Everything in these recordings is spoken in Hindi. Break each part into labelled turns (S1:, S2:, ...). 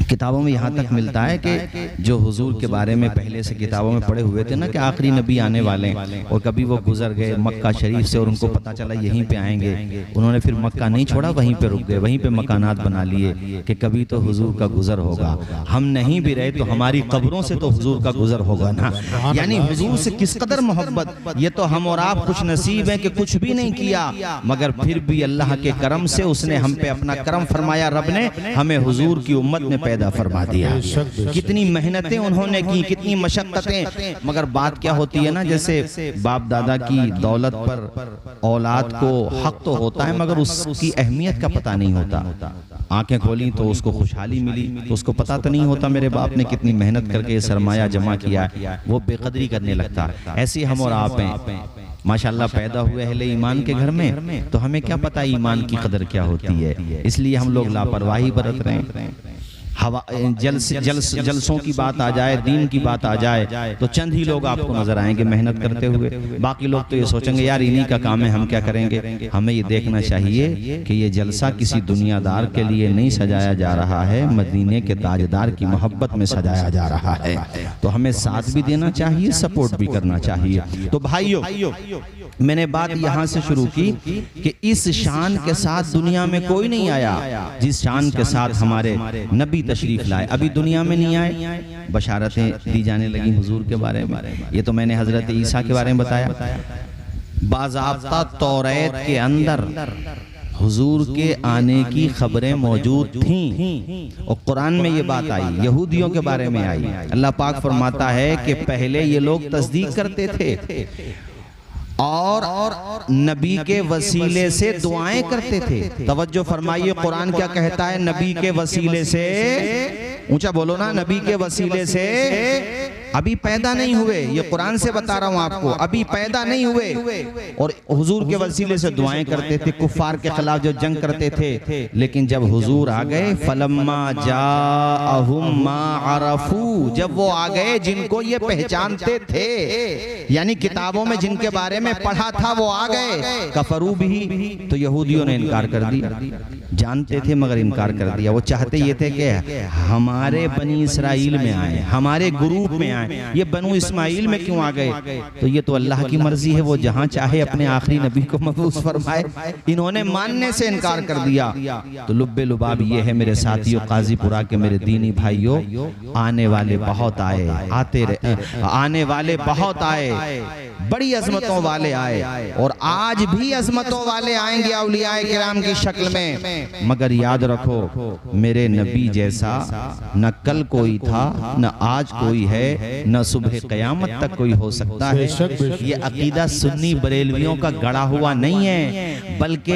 S1: किताबों में यहाँ तक मिलता है कि जो हुजूर के बारे में पहले से किताबों में पढ़े हुए थे ना कि आखिरी नबी आने वाले हैं, और कभी वो गुजर गए मक्का शरीफ से और उनको पता चला यहीं पे आएंगे, उन्होंने फिर मक्का नहीं छोड़ा, वहीं पे रुक गए, वहीं पे मकानात बना लिए कि कभी तो हुजूर का गुजर होगा। हम नहीं भी रहे तो हमारी कब्रों से तो हुजूर का गुजर होगा ना। यानी हुजूर से किस कदर मोहब्बत, ये तो हम और आप खुश नसीब हैं कि कुछ भी नहीं किया, मगर फिर भी अल्लाह के करम से उसने हम पे अपना करम फरमाया। रब ने हमें हुजूर की उम्मत में पैदा फरमा दिया। कितनी मेहनतें उन्होंने की, कितनी मशक्कतें, मगर बात क्या होती है ना, जैसे बाप दादा की दौलत पर औलाद को हक तो होता है मगर उसकी अहमियत का पता नहीं होता। आंखें खोली तो उसको खुशहाली मिली तो उसको पता तो नहीं होता मेरे बाप ने कितनी मेहनत करके सरमाया जमा किया, वो बेकदरी करने लगता। ऐसे हम और आप हैं माशाअल्लाह, पैदा हुए अहले ईमान के घर में, तो हमें क्या पता ईमान की कदर क्या होती है, इसलिए हम लोग लापरवाही बरत रहे हैं। हवा जलसों की बात आ जाए, दीन की बात आ जाए तो चंद ही लोग आपको नजर आएंगे मेहनत करते हुए, बाकी लोग तो ये सोचेंगे यार इन्हीं का काम है, हम क्या करेंगे। हमें ये देखना चाहिए कि ये जलसा किसी दुनियादार के लिए नहीं सजाया जा रहा है, मदीने के ताजदार की मोहब्बत में सजाया जा रहा है। तो हमें साथ भी देना चाहिए, सपोर्ट भी करना चाहिए। तो भाइयों, मैंने बात यहाँ से शुरू की कि इस शान के साथ दुनिया में कोई नहीं आया जिस शान के साथ हमारे नबी तशरीफ लाए। अभी दुनिया में नहीं आए, बशारतें दी जाने लगी हुजूर के बारे में। ये तो मैंने हजरत ईसा के बारे में बताया। बाज़ाब्ता तौरात के अंदर हुजूर के आने की खबरें मौजूद थीं और कुरान में ये बात आई, यहूदियों के बारे में आई। अल्लाह पाक फरमाता है कि पहले ये लोग तस्दीक करते थे और नबी के वसीले से दुआएं करते थे। तवज्जो फरमाइए, कुरान क्या कहता है, नबी के वसीले से, ऊंचा बोलो ना, नबी के वसीले से अभी पैदा नहीं हुए, ये कुरान से बता रहा हूं आपको, अभी पैदा नहीं हुए और हुजूर के वसीले से दुआएं करते थे, कुफार के खिलाफ जो जंग करते थे। लेकिन जब हुजूर आ गए, फलम्मा जाअहुम मा अरफू, जब वो आ गए जिनको ये पहचानते थे, यानी किताबों में जिनके बारे में पढ़ा था वो आ गए, कफरू भी, तो यहूदियों ने इनकार कर दिया। जानते थे मगर इनकार कर दिया। वो चाहते ये थे कि हमारे बनी इसराइल में आए, हमारे ग्रुप में आए, ये बनु इस्माइल में क्यों आ गए। तो ये तो अल्लाह की मर्जी है, वो जहां चाहे अपने आखिरी नबी को मबूस फरमाए। इन्होंने मानने से इनकार कर दिया। तो लुब्बे लुबाब ये है मेरे साथियों, काजीपुरा के मेरे दीनी भाइयों, आने वाले बहुत आए, आने वाले बहुत आए, बड़ी अजमतों वाले आए और आज भी अजमतों वाले आएंगे औलियाए किराम की शक्ल में। मगर याद रखो, मेरे नबी जैसा न कल कोई था, न आज कोई है, न सुबह क़यामत तक कोई हो सकता है। ये अकीदा सुन्नी बरेलवियों का गढ़ा हुआ नहीं है, बल्कि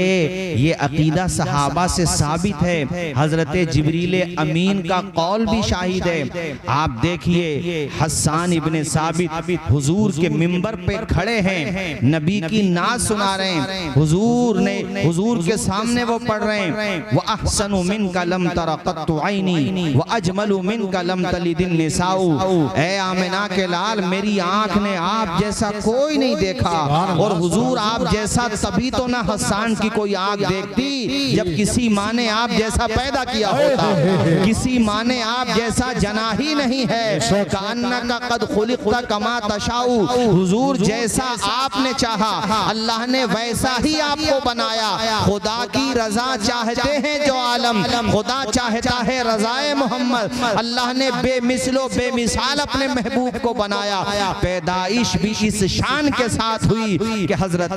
S1: ये अकीदा सहाबा से साबित है। हजरत जिब्रील अमीन का कौल भी शाहिद है। आप देखिए, हस्सान इब्ने साबित हुजूर के मिंबर पे खड़े हैं, नबी की नात सुना रहे हैं, हुजूर के सामने वो पढ़ रहे हैं, व अहसनु मिनका लम तरा कत्तु ऐनी व अजमलु मिनका लम तलिदिन निसाउ। ऐ आमिना के लाल, मेरी आंख ने आप जैसा कोई नहीं देखा, और हुजूर आप जैसा तभी तो ना हस्सान की कोई आंख देखती जब किसी माँ ने आप जैसा पैदा किया होता। किसी माँ ने आप जैसा जना ही नहीं है। कान्नका कद खुलिक़ता कमा तशाउ, हुजूर जैसा आपने चाहा अल्लाह ने वैसा ही आपको बनाया। खुदा की रजा चाहते हैं जो आलम, खुदा चाहता है रजाए मोहम्मद। अल्लाह ने बेमिसलो बेमिसाल अपने महबूब को बनाया। पैदाइश भी इस शान के साथ हुई कि हजरत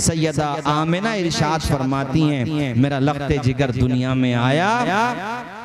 S1: सैयदा आमिना इरशाद फरमाती हैं, मेरा लख्ते जिगर दुनिया में आया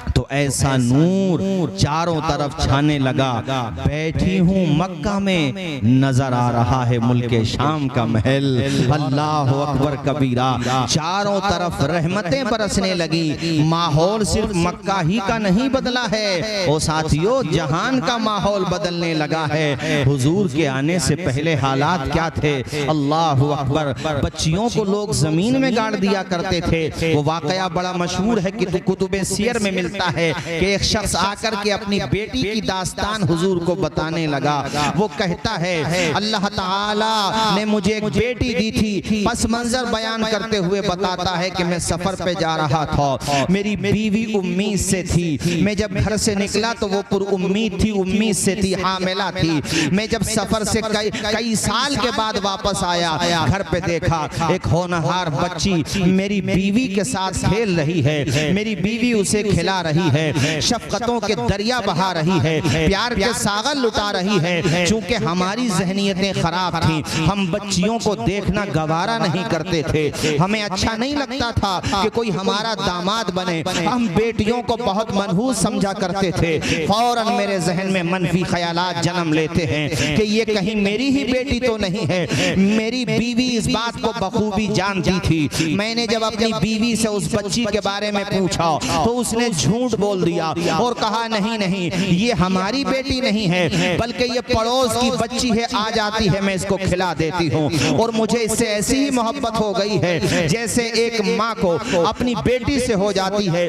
S1: तो ऐसा नूर चारों तरफ छाने लगा, बैठी हूँ मक्का में, नजर आ रहा है मुल्के शाम का महल। अल्लाह अकबर कबीरा, चारों तरफ रहमतें बरसने लगी। माहौल सिर्फ मक्का ही का नहीं बदला है, ओ साथियों, जहान का माहौल बदलने लगा है। हुजूर के आने से पहले हालात क्या थे? अल्लाह अकबर, बच्चियों को लोग जमीन में गाड़ दिया करते थे। वो वाकया बड़ा मशहूर है कि कुतुबे सियर में मिलता मिलता है कि एक शख्स आकर के अपनी बेटी की दास्तान हुजूर को बताने लगा। वो कहता है अल्लाह ताला ने मुझे एक बेटी दी थी। पस मंजर बयान करते हुए बताता है कि मैं सफर पे जा रहा था, मेरी बीवी उम्मीद से थी। मैं जब घर से निकला तो वो पुर उम्मीद थी, उम्मीद से थी, हामिला थी। मैं जब सफर से कई साल के बाद वापस आया, घर पे देखा एक होनहार बच्ची मेरी बीवी के साथ खेल रही है। मेरी बीवी उसे खिला रही है, शफकतों के दरिया बहा रही है, प्यार के सागर लुटा रही है। चूंकि हमारी ज़हनियतें खराब थी, हम बच्चियों को देखना गवारा नहीं करते थे। हमें अच्छा नहीं लगता था कि कोई हमारा दामाद बने। हम बेटियों को बहुत मनहूस समझा करते थे। फौरन मेरे जहन में मनफी ख्यालात जन्म लेते हैं कि ये कहीं मेरी ही बेटी तो नहीं है। मेरी बीवी इस बात को बखूबी जानती थी। मैंने जब अपनी बीवी से उस बच्ची के बारे में पूछा तो उसने झूठ बोल दिया और कहा नहीं नहीं, ये हमारी बेटी नहीं है, बल्कि ये पड़ोस की बच्ची है, आ जाती है मैं इसको खिला देती हूँ। और मुझे इससे ऐसी ही मोहब्बत हो गई है जैसे एक माँ को अपनी बेटी से हो जाती है।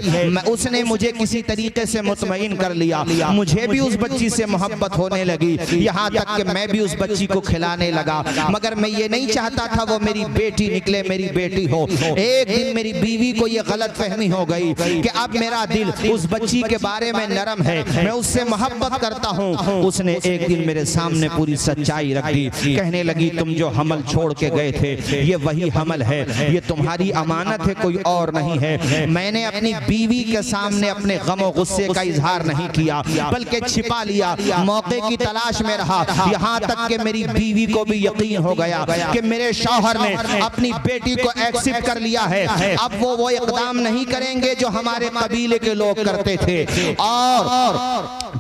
S1: उसने मुझे किसी तरीके से मुतमईन कर लिया, मुझे भी उस बच्ची से मोहब्बत होने लगी, यहाँ तक कि मैं भी उस बच्ची को खिलाने लगा। मगर मैं ये नहीं चाहता था वो मेरी बेटी निकले, मेरी बेटी हो। एक दिन मेरी बीवी को ये गलत फहमी हो गई कि अब मेरा दिल उस बच्ची के बारे में नरम है, मैं उससे मोहब्बत करता हूँ। उसने एक दिन मेरे सामने पूरी सच्चाई रख दी। कहने लगी तुम जो हमल छोड़ के गए थे ये वही हमल है, ये तुम्हारी अमानत है, कोई और नहीं है। मैंने अपनी बीवी के सामने अपने गम गुस्से का इजहार नहीं किया, बल्कि छिपा लिया, मौके की तलाश में रहा। यहाँ तक कि मेरी बीवी को भी यकीन हो गया कि मेरे शौहर ने अपनी बेटी को एक्सेप्ट कर लिया है। अब वो इकदाम नहीं करेंगे जो हमारे कबीले के लोग करते थे। और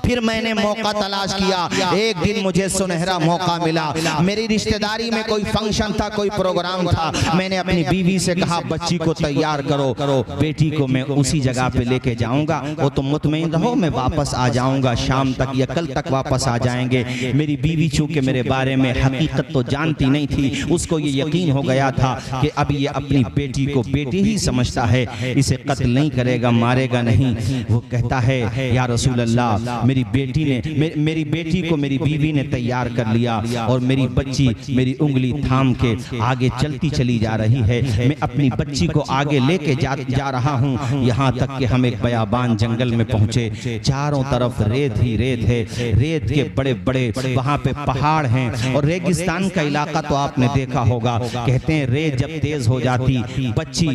S1: फिर मैंने मौका तलाश किया। एक दिन मुझे सुनहरा मौका मिला, मेरी रिश्तेदारी में कोई फंक्शन था, कोई प्रोग्राम था। मैंने अपनी बीवी से कहा बच्ची को तैयार करो, बेटी को मैं उसी जगह पे लेके जाऊंगा, वो तुम मुतमईन रहो, मैं वापस आ जाऊंगा, शाम तक या कल तक वापस आ जाएंगे। मेरी बीवी चूंकि मेरे बारे में हकीकत तो जानती नहीं थी, उसको ये यकीन हो गया था कि अब ये अपनी बेटी को बेटी ही समझता है, इसे कत्ल नहीं करेगा, मारेगा नहीं। वो कहता है या रसूल अल्लाह, मेरी बेटी ने मेरी बेटी को मेरी बीवी ने तैयार कर लिया और मेरी बच्ची मेरी उंगली थाम के आगे चलती चली जा रही है। मैं अपनी बच्ची को आगे लेके जा रहा हूँ, यहाँ तक कि हम एक बयाबान जंगल में पहुँचे। चारों तरफ रेत ही रेत है, रेत के बड़े बड़े वहाँ पे पहाड़ हैं और रेगिस्तान का इलाका तो आपने देखा होगा। कहते हैं रेत जब तेज हो जाती, बच्ची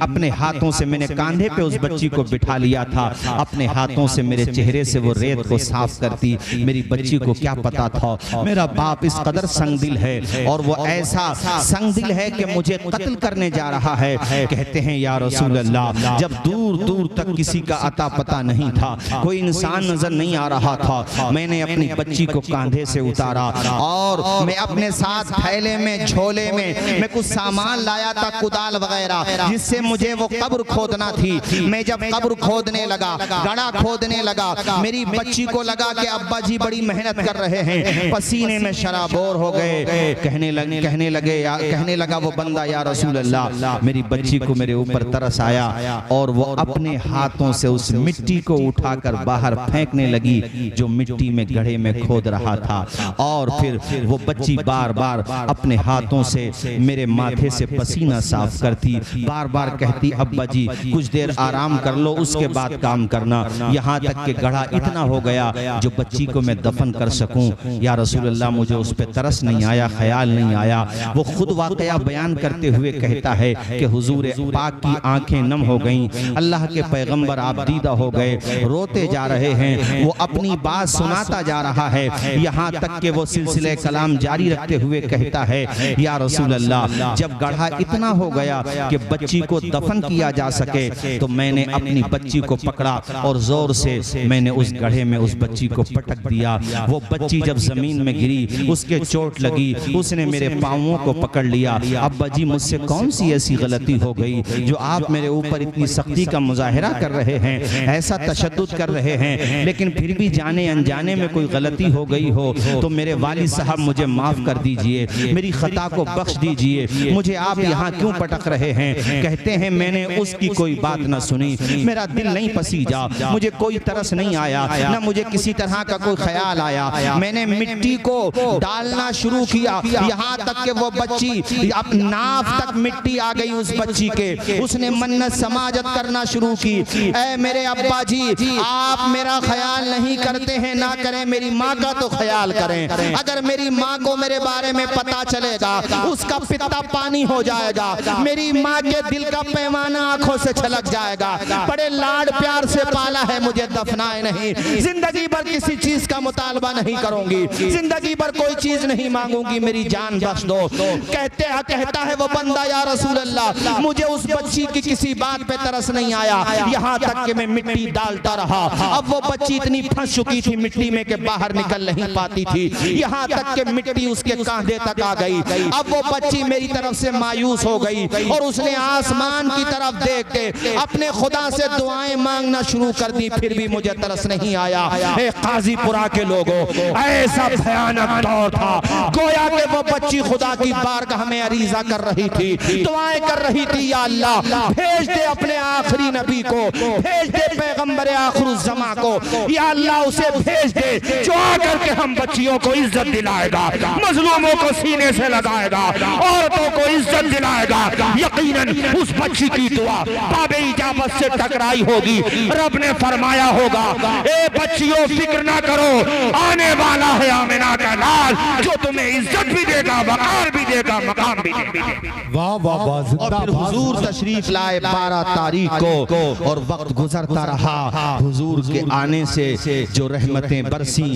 S1: अपने हाथों से, मैंने कांधे पे उस बच्ची को बिठा लिया था, अपने हाथों से मेरे चेहरे से वो रेत को साफ करती। मेरी बच्ची को क्या पता था मेरा बाप इस कदर संगदिल है और वो ऐसा संगदिल है कि मुझे कत्ल करने जा रहा है। कहते हैं या रसूल अल्लाह, जब दूर दूर तक किसी का अता पता नहीं था, कोई इंसान नजर नहीं आ रहा था, मैंने अपनी बच्ची को कांधे से उतारा और मैं अपने साथ थैले में, झोले में मैं कुछ सामान लाया था, कुदाल वगैरह, जिससे मुझे वो कब्र खोदना थी। मैं जब कब्र खोदने लगा, गड़ा खोदने लगा, मेरी बच्ची को लगा कि अब्बा जी बड़ी मेहनत कर रहे हैं, पसीने में शराबोर हो गए। कहने लगा वो बंदा या रसूल अल्लाह, मेरी बच्ची को मेरे ऊपर तरस आया और वो अपने हाथों से उस मिट्टी को उठाकर बाहर फेंकने लगी जो मिट्टी में गड्ढे में खोद रहा था। और फिर वो बच्ची बार बार अपने हाथों से मेरे माथे से पसीना साफ करती, बार बार कहती अब्बा जी कुछ देर आराम कर लो, उसके बाद काम करना। यहाँ तक कि गड्ढा इतना हो गया जो बच्ची को मैं दफन कर सकूं। या रसूल अल्लाह, मुझे उस पर तरस नहीं आया, ख्याल नहीं आया। वो खुद वाकया बयान करते हुए कहता है कि हुजूर पाक की आंखें नम हो गईं, अल्लाह के पैगंबर आप दीदा हो गए, रोते जा रहे हैं। वो अपनी बात सुनाता जा रहा है, यहाँ तक कि वो सिलसिले कलाम जारी रखते हुए कहता है या रसूल अल्लाह, जब गड्ढा इतना हो गया कि बच्ची को दफन किया जा सके तो मैंने अपनी बच्ची को पकड़ा और जोर से मैंने उस गड्ढे में उस बच्ची को पटक दिया। वो बच्ची जब जमीन में गिरी, उसके चोट लगी, उसने मेरे पांवों को पकड़ लिया। अब्बा जी मुझसे कौन सी ऐसी गलती हो गई जो आप मेरे ऊपर इतनी सख्ती का मुजाहिरा कर रहे हैं, ऐसा तशद्दुद कर रहे हैं, लेकिन फिर भी जाने अनजाने में कोई गलती हो गई हो तो मेरे वालिद साहब मुझे माफ कर दीजिए, मेरी खता को बख्श दीजिए, मुझे आप यहाँ क्यों पटक रहे हैं। कहते हैं मैंने उसकी कोई बात न सुनी, मेरा दिल दिल नहीं पसीजा, मुझे कोई तरस नहीं आया, न मुझे किसी तरह का कोई ख्याल आया। मैंने मिट्टी को डालना शुरू किया, यहाँ तक कि वो बच्ची अब नाफ तक मिट्टी आ गई उस बच्ची के। उसने मन्नत समाजत करना शुरू की, ऐ मेरे अब्बा जी आप मेरा ख्याल नहीं करते हैं, ना करें, मेरी माँ का तो ख्याल करें। अगर मेरी माँ को मेरे बारे में पता चलेगा उसका पिता पानी हो जाएगा, मेरी माँ के दिल का पैमाना आंखों से छलक जाएगा। बड़े लाड प्यार से पाला है, मुझे दफनाए नहीं, जिंदगी भर किसी चीज का मुतालबा नहीं करूंगी, जिंदगी भर कोई चीज नहीं मांगूंगी, मेरी जान बख्श दो। कहता है वो बंदा, या रसूल अल्लाह मुझे उस बच्ची की किसी बात पे तरस नहीं आया, यहाँ तक कि मैं मिट्टी डालता रहा। अब वो बच्ची इतनी फंस चुकी थी मिट्टी में कि बाहर निकल नहीं पाती थी, यहाँ तक कि मिट्टी उसके कांधे तक आ गई। अब वो बच्ची मेरी तरफ से मायूस हो गई और उसने आसमान की तरफ देख के अपने खुदा से दुआएं मांगना शुरू कर दी, फिर भी मुझे तरस नहीं आया। ए काजीपुरा के लोगों, ऐसा भयानक दौर था, गोया कि वो बच्ची खुदा की बारगाह में अरीजा कर रही थी, दुआएं कर रही थी, या अल्लाह भेज दे अपने आखिरी नबी को, भेज दे पैगंबर आखिरुज़्ज़मा को, या अल्लाह उसे भेज दे जो आकर के हम बच्चियों को इज्जत दिलाएगा, मजलूमों को सीने से लगाएगा, औरतों को इज्जत दिलाएगा। यकीनन उस बच्ची की दुआ बाबे इजाबत से टकराई होगी, रब ने फरमाया होगा, ए बच्चियों फिक्र ना करो, आने वाला है आमिना का लाल जो तुम्हें इज्जत भी देगा, वकार भी देगा, मकाम भी देगा।
S2: वाह वाह वाह।
S1: और फिर हुजूर तशरीफ लाए 12 तारीख को, और वक्त गुजरता रहा, हुजूर के आने से जो रहमतें बरसी,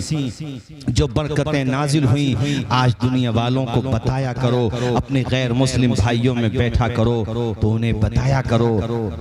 S1: जो बरकतें नाजिल हुई, आज दुनिया वालों को बताया करो, अपने गैर मुस्लिम भाइयों में बैठा करो तो उन्हें बताया करो,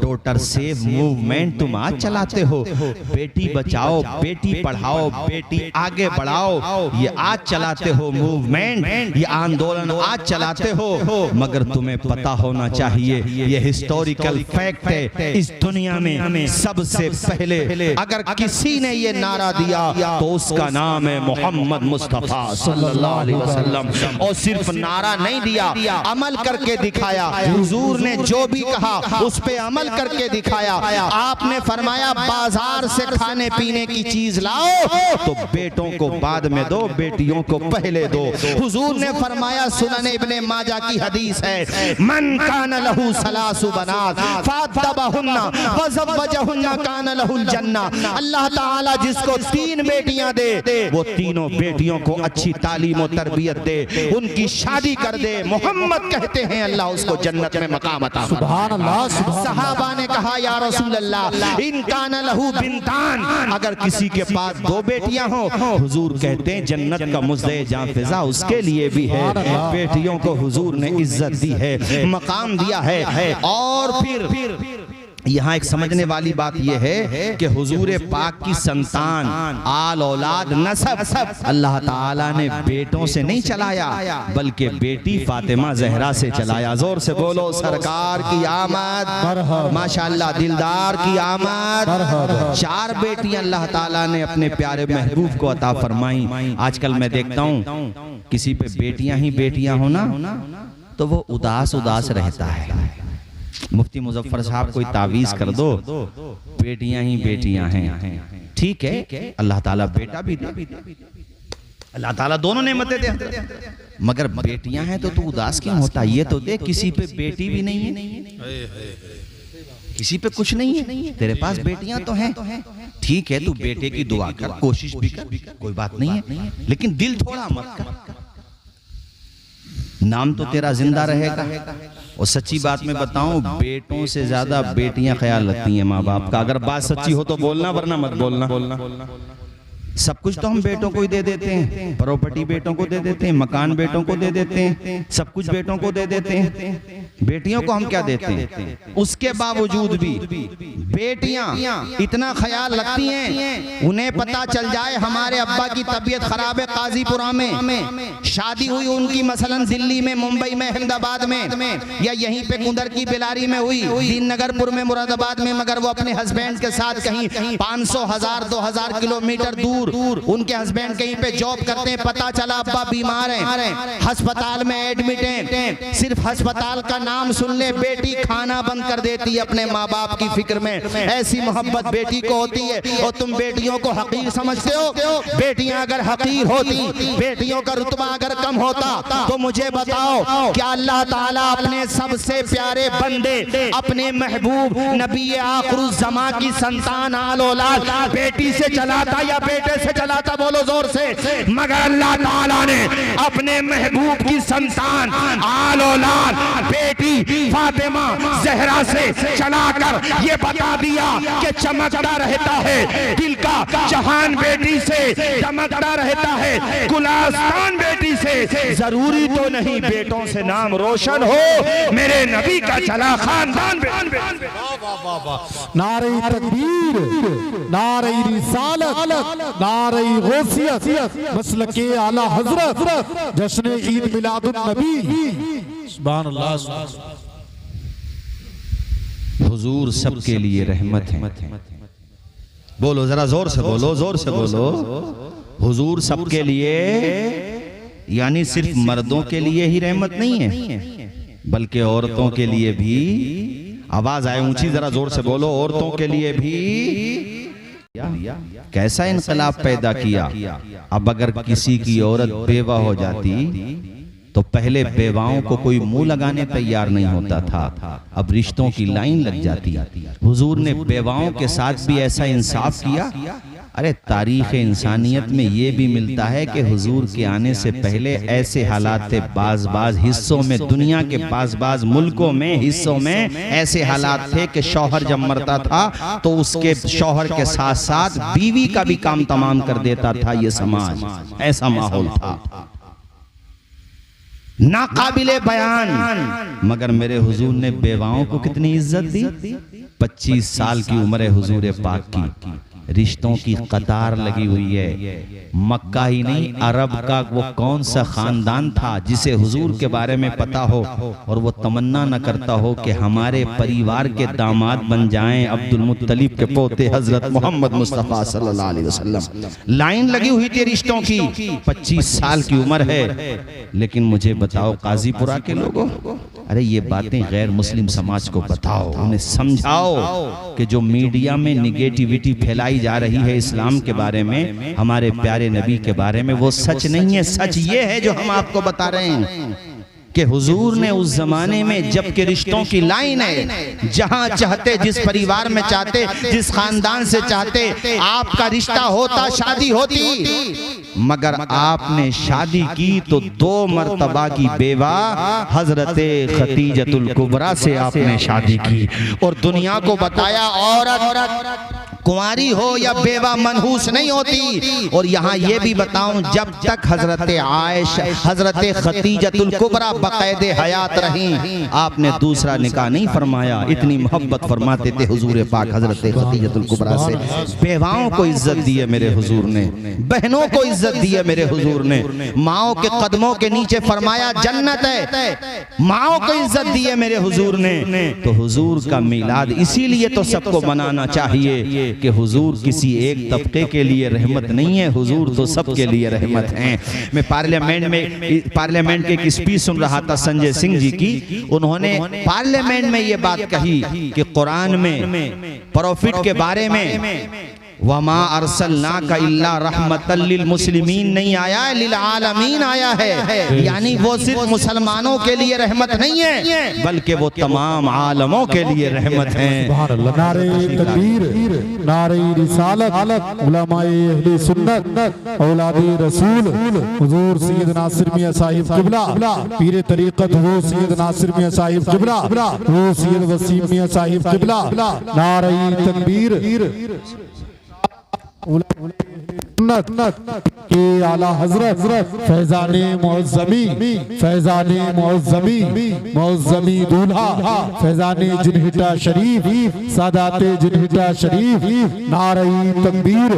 S1: डॉटर सेव मूवमेंट तुम आज चलाते हो, बेटी बचाओ, बेटी पढ़ाओ, बेटी आगे बढ़ाओ, ये आज चलाते हो मूवमेंट, ये आंदोलन आज चलाते हो, मगर तुम्हें पता होना चाहिए ये हिस्टोरिकल फैक्ट है, इस दुनिया में सबसे पहले अगर किसी ने ये नारा दिया तो उसका नाम है मोहम्मद मुस्तफा सल्लल्लाहु अलैहि वसल्लम। और सिर्फ नारा नहीं दिया, अमल करके दिखाया। हुजूर ने जो भी कहा उस पे अमल करके दिखाया। आपने फरमाया बाजार से खाने पीने की चीज लाओ तो बेटों को बाद में दो, बेटियों को पहले दो। हुजूर ने फरमाया, सुनन इब्ने माजा की हदीस है, मन कान लहू सलासु बनात फातबहुन्ना व ज़व्वजहुन्ना कान लहुल जन्ना। अल्लाह ताला जिसको 3 बेटियां दे वो तीनों बेटियों को अच्छी तालीम और तरबियत दे, उनकी शादी कर दे, मोहम्मद कहते हैं अल्लाह उसको जन्नत में मकाम अता फरमाए। सुभान अल्लाह। सहाबा ने कहा, या रसूल अल्लाह इन कान लहू बिनतान, अगर किसी के पास 2 बेटियां हो, हुजूर कहते हैं जन्नत का मुज़्ज़े जां फिज़ा उसके लिए भी है। बेटियों को हुजूर ने इज्जत दी है, मकाम दिया है। और फिर यहाँ एक समझने वाली बात यह है कि हुजूर पाक की संतान, आल औलाद, नसब अल्लाह ताला ने बेटों से नहीं चलाया, बल्कि बेटी फातिमा ज़हरा से चलाया। जोर से बोलो सरकार की आमद, माशाअल्लाह, दिलदार की आमद। 4 बेटियां अल्लाह ताला ने अपने प्यारे महबूब को अता फरमाई। आजकल मैं देखता हूँ किसी पे बेटियां ही बेटियां हो ना तो वो उदास उदास रहता है। मुफ्ती मुजफ्फर साहब कोई तावीज कर दो, बेटियां ही बेटियां हैं, ठीक है, अल्लाह ताला बेटा भी दे, अल्लाह ताला दोनों नेमतें दे, मगर बेटियां हैं तो तू उदास क्यों होता? ये तो देख किसी पे बेटी भी नहीं है, किसी पे कुछ नहीं है, तेरे पास बेटियां तो हैं, ठीक है, तू बेटे की दुआ कर, कोशिश भी कर, कोई बात नहीं है, लेकिन दिल थोड़ा मत कर, नाम तो तेरा जिंदा रहेगा। और सच्ची बात मैं बताऊं, बेटों से ज्यादा बेटियां ख्याल रखती हैं माँ बाप का। अगर बात सच्ची हो तो बोलना, वरना मत बोलना। सब कुछ तो हम बेटों को ही दे देते हैं, प्रॉपर्टी बेटों को दे देते हैं, मकान बेटों को दे देते हैं, सब कुछ बेटों को दे देते हैं, बेटियों को हम क्या देते हैं? उसके बावजूद भी बेटियां इतना ख्याल रखती हैं, उन्हें पता चल जाए हमारे अब्बा की तबीयत खराब है, काजीपुरा में शादी हुई उनकी, मसलन दिल्ली में, मुंबई में, अहमदाबाद में, या यहीं पे कुंदर की बिलारी में हुई, दीननगरपुर में, मुरादाबाद में, मगर वो अपने हस्बैंड के साथ कहीं 500, 1000, 2000 किलोमीटर दूर उनके हस्बैंड कहीं पे जॉब करते हैं, पता चला अब्बा बीमार हैं, अस्पताल में एडमिट हैं, सिर्फ अस्पताल का नाम सुन ले बेटी खाना बंद कर देती है अपने माँ बाप की फिक्र में। ऐसी मोहब्बत बेटी को होती है। और तुम बेटियों को हकीर समझते हो? बेटियां अगर हकीर होती, बेटियों का रुतबा अगर कम होता, तो मुझे बताओ क्या अल्लाह ताला अपने सबसे प्यारे बंदे, अपने महबूब नबी आखिरुज़्ज़मा की संतान आल औलाद बेटी से चलाता या बेटे से चलाता? बोलो जोर से। मगर अल्लाह ताला ने अपने महबूब की संतान आल औलाद बेटी फातिमा ज़हरा से चलाकर ये बता दिया कि चमकता रहता है दिल का जहान बेटी से, चमकता रहता है गुलास्तान बेटी से। जरूरी तो नहीं बेटों से नाम रोशन हो, मेरे नबी का चला खानदान।
S2: नारे तकबीर, नारे रिसालत, नारे गौसियत, मसलके आला हजरत, जश्न ईद मिलादुन नबी। सुभान अल्लाह।
S1: हुजूर सबके लिए रहमत है। बोलो जरा जोर से बोलो, जोर से बोलो। हुजूर सबके लिए, यानी सिर्फ मर्दों के लिए ही रहमत नहीं है, बल्कि औरतों के लिए भी। आवाज आए ऊंची, जरा जोर से बोलो। औरतों के लिए भी कैसा इनकलाब पैदा किया। अब अगर किसी की औरत बेवा हो जाती तो पहले बेवाओं को कोई मुंह लगाने तैयार नहीं होता था, अब रिश्तों की लाइन लग जाती। हुजूर ने बेवाओं के साथ भी ऐसा इंसाफ किया। अरे तारीख इंसानियत में ये भी मिलता है कि हुजूर के आने से पहले ऐसे हालात थे, बाज हिस्सों में, दुनिया के बाज मुल्कों में, हिस्सों में ऐसे हालात थे कि शौहर जब मरता था तो उसके शौहर के साथ साथ बीवी का भी काम तमाम कर देता था ये समाज। ऐसा माहौल था, नाकाबिले बयान। मगर मेरे हुजूर ने बेवाओं को कितनी इज्जत दी। 25 साल की उम्र है हुजूर पाक की, रिश्तों की कतार लगी हुई है। मक्का ही नहीं, अरब का वो कौन सा खानदान था जिसे हुजूर के बारे में पता हो और वो तमन्ना न करता हो कि हमारे परिवार के दामाद बन जाएं अब्दुल मुत्तलिब के पोते हजरत मोहम्मद मुस्तफा सल्लल्लाहु अलैहि वसल्लम। लाइन लगी हुई थी रिश्तों की। 25 साल की उम्र है, लेकिन मुझे बताओ काजीपुरा के लोगों, अरे ये बातें गैर मुस्लिम समाज को बताओ, उन्हें समझाओ कि जो मीडिया में निगेटिविटी फैलाई जा रही है इस्लाम के बारे में, हमारे प्यारे नबी के बारे में, वो सच नहीं है। सच ये है जो हम आपको बता रहे हैं कि हुजूर ने उस जमाने में, जबकि रिश्तों की लाइन है, जहां चाहते, जिस परिवार में चाहते, जिस खानदान से चाहते आपका रिश्ता होता, शादी होती। मगर आपने शादी की तो 2 मर्तबा की बेवा हजरत खतीजतुल कुबरा से आपने शादी की और दुनिया को बताया औरत कुंवारी हो या बेवा मनहूस नहीं होती। और यहाँ ये भी बताऊं, जब तक हजरत आयशा, हजरत खतीजतुल कुबरा बाकायदे हयात रही, आपने दूसरा निकाह नहीं फरमाया। इतनी मोहब्बत फरमाते थे हुजूर पाक हजरत खतीजतुल कुबरा से। बेवाओं को इज्जत दी है मेरे हुजूर ने, बहनों को इज्जत दी है मेरे हुजूर ने। माओ के कदमों के नीचे फरमाया जन्नत है, माओ को इज्जत दी है मेरे हुजूर ने। तो हुजूर का मिलाद इसीलिए तो सबको मनाना चाहिए कि हुजूर किसी एक तबके के लिए रहमत नहीं है, हुजूर तो सबके लिए रहमत हैं। मैं पार्लियामेंट के एक स्पीच सुन रहा था संजय सिंह जी की। उन्होंने पार्लियामेंट में ये बात कही कि कुरान में प्रॉफिट के बारे में वमा अरसलनाका इल्ला रहमतल लिल मुस्लिमीन नहीं आया है, लिल आलमीन आया है। यानी वो सिर्फ मुसलमानों के लिए रहमत नहीं है, बल्कि वो तमाम आलमों के लिए रहमत है।
S2: नारे तकबीर, नारे रिसालत, उलमाए अहले सुन्नत, औलादे रसूल, हुजूर सैयद नासिर मियां साहिब किबला, पीर तरीकत हुजूर सैयद नासिर मियां साहिब किबला, हुजूर सैयद वसीम मियां साहिब किबला। नारे तकबीर के आला हजरत फैजाने मुअज़्ज़मी, फैजाने मुअज़्ज़मी, मुअज़्ज़मी दूल्हा, फैजाने जिनहिटा शरीफ, सादाते जिनहिटा शरीफ। नारे तकबीर,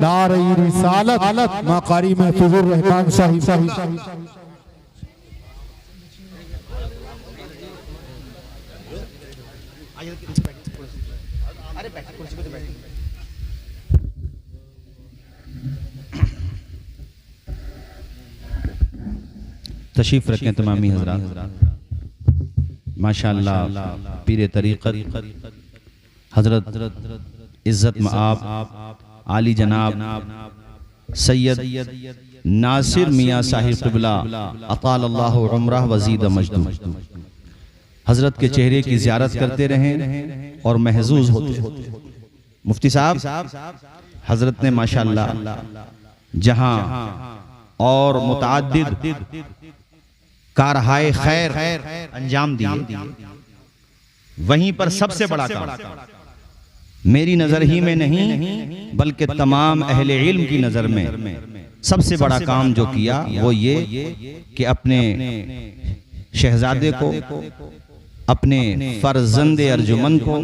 S2: नारे रिसालत, माकारी महफूजुर रहमान साहिब।
S1: तशरीफ रखें तमामी हजरात। माशाअल्लाह पीर तरीक़त हजरत इज़्ज़त मआब आली जनाब सैयद नासिर मियाँ साहिब क़िबला अतालल्लाहु उम्रह वज़ीद मजदूद हजरत के चेहरे की ज़ियारत करते रहें और महजूज होते। मुफ्ती साहब हजरत ने माशाअल्लाह जहां और मुतअद्दिद कारहाए खैर अंजाम दिए, वहीं पर सबसे बड़ा काम मेरी नजर ही में नहीं बल्कि तमाम अहले इल्म की नजर में सबसे बड़ा काम जो किया वो ये कि अपने शहजादे को, अपने फर्जंद अर्जुमन को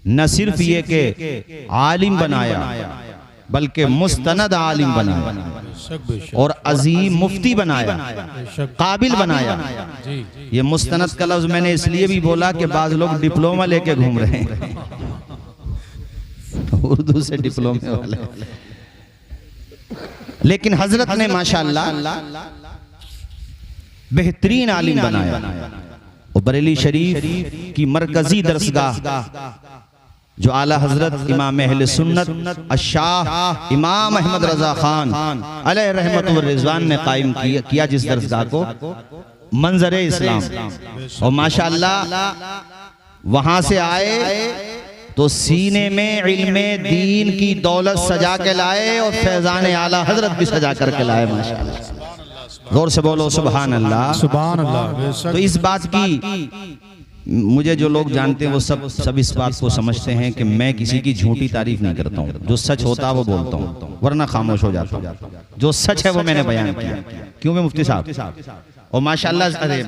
S1: न सिर्फ ये कि आलिम बनाया बल्कि मुस्तनद आलिम बनाया और अजीम मुफ्ती बनाया, काबिल बनाया। ये मुस्तनद का लफ्ज मैंने इसलिए भी बोला कि बाज लोग डिप्लोमा लेके घूम रहे हैं, उर्दू से डिप्लोमे वाले, लेकिन हजरत ने माशाअल्लाह बेहतरीन आलिम बनाया। और बरेली शरीफ की मरकजी दरसगाह जो आला हजरत इमाम अहले सुन्नत अशाह इमाम अहमद रजा खान अलैह रहमत व रिजवान ने कायम किया जिस दरसगाह को मंजर इस्लाम, और माशाअल्लाह वहां से आए तो सीने में इल्मे दीन की दौलत सजा के लाए और फैजान आला हजरत भी सजा करके लाए। माशाअल्लाह, गौर से बोलो सुभान अल्लाह, सुभान अल्लाह। तो इस बात की मुझे जो लोग जानते हैं वो सब इस बात को समझते हैं कि मैं किसी की झूठी तारीफ नहीं करता हूँ, जो सच होता है वो बोलता हूँ, वरना खामोश हो जाता हूँ। जो सच है वो मैंने बयान किया। क्यों मैं मुफ्ती साहब और माशाअल्लाह अरे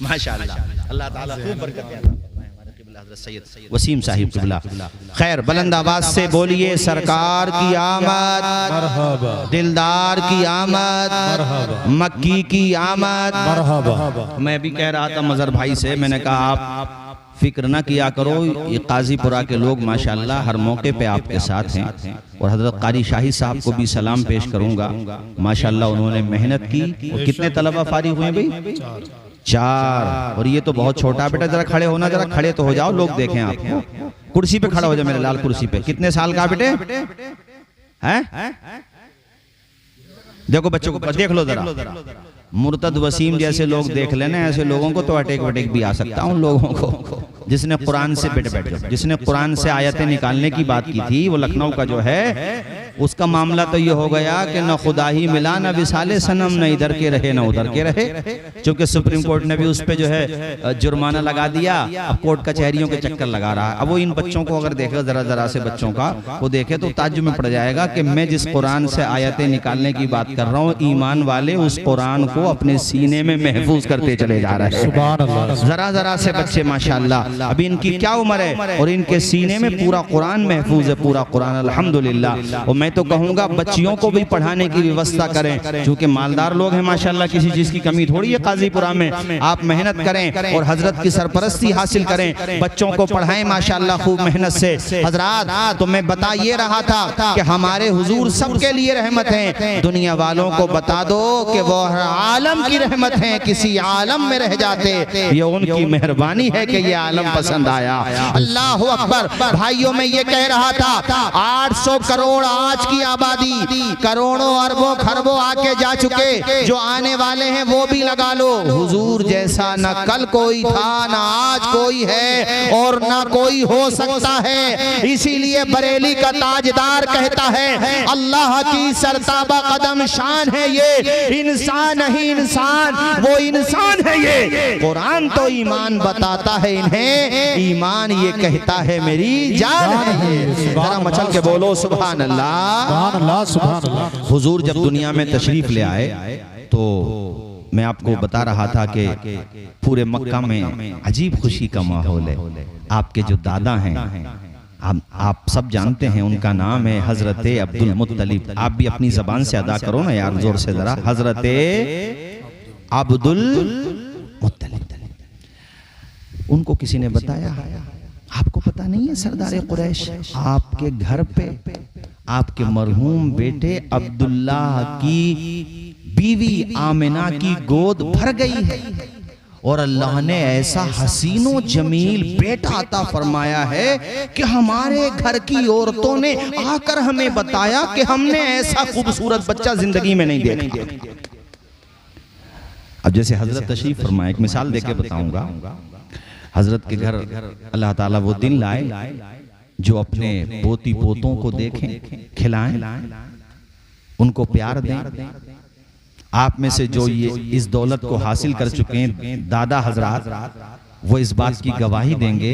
S1: माशाअल्लाह अल्लाह ताला खूब बरकत दे हमारे क़िबला हज़रत सैयद वसीम साहिब क़िबला। खैर बुलंद आवाज से बोलिए सरकार की आमद, मरहबा, दिलदार की आमद, मरहबा, मक्की की आमद, मरहबा। मैं भी कह रहा था मजहर भाई से, मैंने कहा आप फिक्र ना किया करो, ये काजीपुरा के लोग माशाअल्लाह हर मौके पे आपके साथ हैं। और हजरत कारी शाही साहब को भी सलाम पेश करूंगा, माशाअल्लाह उन्होंने मेहनत की। और कितने तलबा फारिग हुए भाई? 4। और ये तो बहुत छोटा बेटा, जरा खड़े होना, जरा खड़े तो हो जाओ, लोग देखें आपको। कुर्सी पे खड़ा हो जाओ मेरे लाल कुर्सी पे। कितने साल का बेटे हैं? देखो बच्चों को देख लो जरा। मुर्तद वसीम जैसे लोग देख लेना, ऐसे लोगों को तो अटैक वटैक भी आ सकता है। उन लोगों को जिसने कुरान से जिसने कुरान से आयतें निकालने की बात की थी, वो लखनऊ का जो है उसका मामला तो ये हो गया कि न खुदा ही मिला न विसाले सनम, न इधर के रहे न उधर के रहे। चूंकि सुप्रीम कोर्ट ने भी उस पे जो है जुर्माना लगा दिया, अब कोर्ट कचहरियों के चक्कर लगा रहा है। अब वो इन बच्चों को अगर देखे, जरा जरा से बच्चों का वो देखे तो ताज्जुब में पड़ जाएगा कि मैं जिस कुरान से आयतें निकालने की बात कर रहा हूँ, ईमान वाले उस कुरान को अपने सीने में महफूज करते चले जा रहे हैं। जरा जरा से बच्चे माशाअल्लाह, अभी इनकी क्या उम्र है और इनके सीने में पूरा कुरान महफूज है, पूरा कुरान अल्हम्दुलिल्लाह। और मैं तो कहूंगा बच्चियों को भी पढ़ाने की व्यवस्था करें, क्योंकि मालदार लोग हैं माशाअल्लाह, किसी चीज की कमी थोड़ी है काजीपुरा में। आप मेहनत करें और हजरत की सरपरस्ती हासिल करें, बच्चों को पढ़ाएं माशाअल्लाह खूब मेहनत से। हजरात तो मैं बता ये रहा था कि हमारे हुजूर सबके लिए रहमत हैं। दुनिया वालों को बता दो कि वो हर आलम की रहमत है, किसी आलम में रह जाते ये उनकी मेहरबानी है कि ये आलम पसंद आया। अल्लाह अकबर। भाइयों में ये कह रहा था 800 करोड़ आज की आबादी, करोड़ों अरबों खरबों आके जा चुके, जो आने वाले हैं वो भी लगा लो। हुजूर जैसा न कल कोई था, न आज कोई है और न कोई हो सकता है। इसीलिए बरेली का ताजदार कहता है अल्लाह की सरताबा कदम शान है ये, इंसान नहीं इंसान, वो इंसान है ये। कुरान तो ईमान बताता है इन्हें, ईमान ये कहता है मेरी जान है। जरा मचल के बोलो सुभान अल्लाह, सुभान अल्लाह। हुजूर जब दुनिया में तशरीफ ले आए तो मैं आपको बता रहा था कि पूरे मक्का में अजीब खुशी का माहौल है। आपके जो दादा हैं आप सब जानते हैं, उनका नाम है हजरत अब्दुल मुत्तलिब। आप भी अपनी जबान से अदा करो ना यार, जोर से जरा, हजरत अब्दुल मुत्तलिब। उनको किसी ने बताया, आपको आपको पता नहीं है सरदार कुरैश, आपके घर पे आपके मरहूम बेटे अब्दुल्ला की बीवी आमिना की गोद भर गई है और अल्लाह ने ऐसा हसीनो जमील बेटा अता फरमाया है कि हमारे घर की औरतों ने आकर हमें बताया कि हमने ऐसा खूबसूरत बच्चा जिंदगी में नहीं देखा। अब जैसे हजरत तशरीफ फरमाए, एक मिसाल देके बताऊंगा। हजरत के घर अल्लाह ताला वो दिन लाए जो अपने पोती पोतों को देखें, खिलाएं, उनको प्यार दें। आप में से जो ये इस दौलत को हासिल कर चुके हैं दादा हजरात, वो इस बात की गवाही देंगे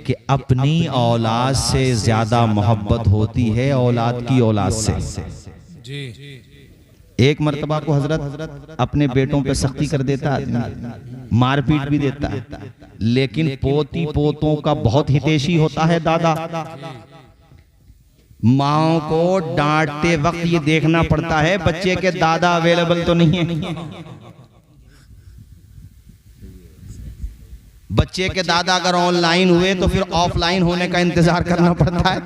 S1: कि अपनी औलाद से ज्यादा मोहब्बत होती है औलाद की औलाद से। एक मर्तबा को हजरत अपने बेटों पे सख्ती कर देता है, मारपीट भी देता है, लेकिन पोती पोतों का बहुत हितैषी होता है दादा। माओ को डांटते वक्त ये देखना पड़ता है बच्चे के दादा अवेलेबल तो नहीं है। बच्चे के दादा अगर ऑनलाइन हुए तो फिर ऑफलाइन होने का इंतजार करना पड़ता है।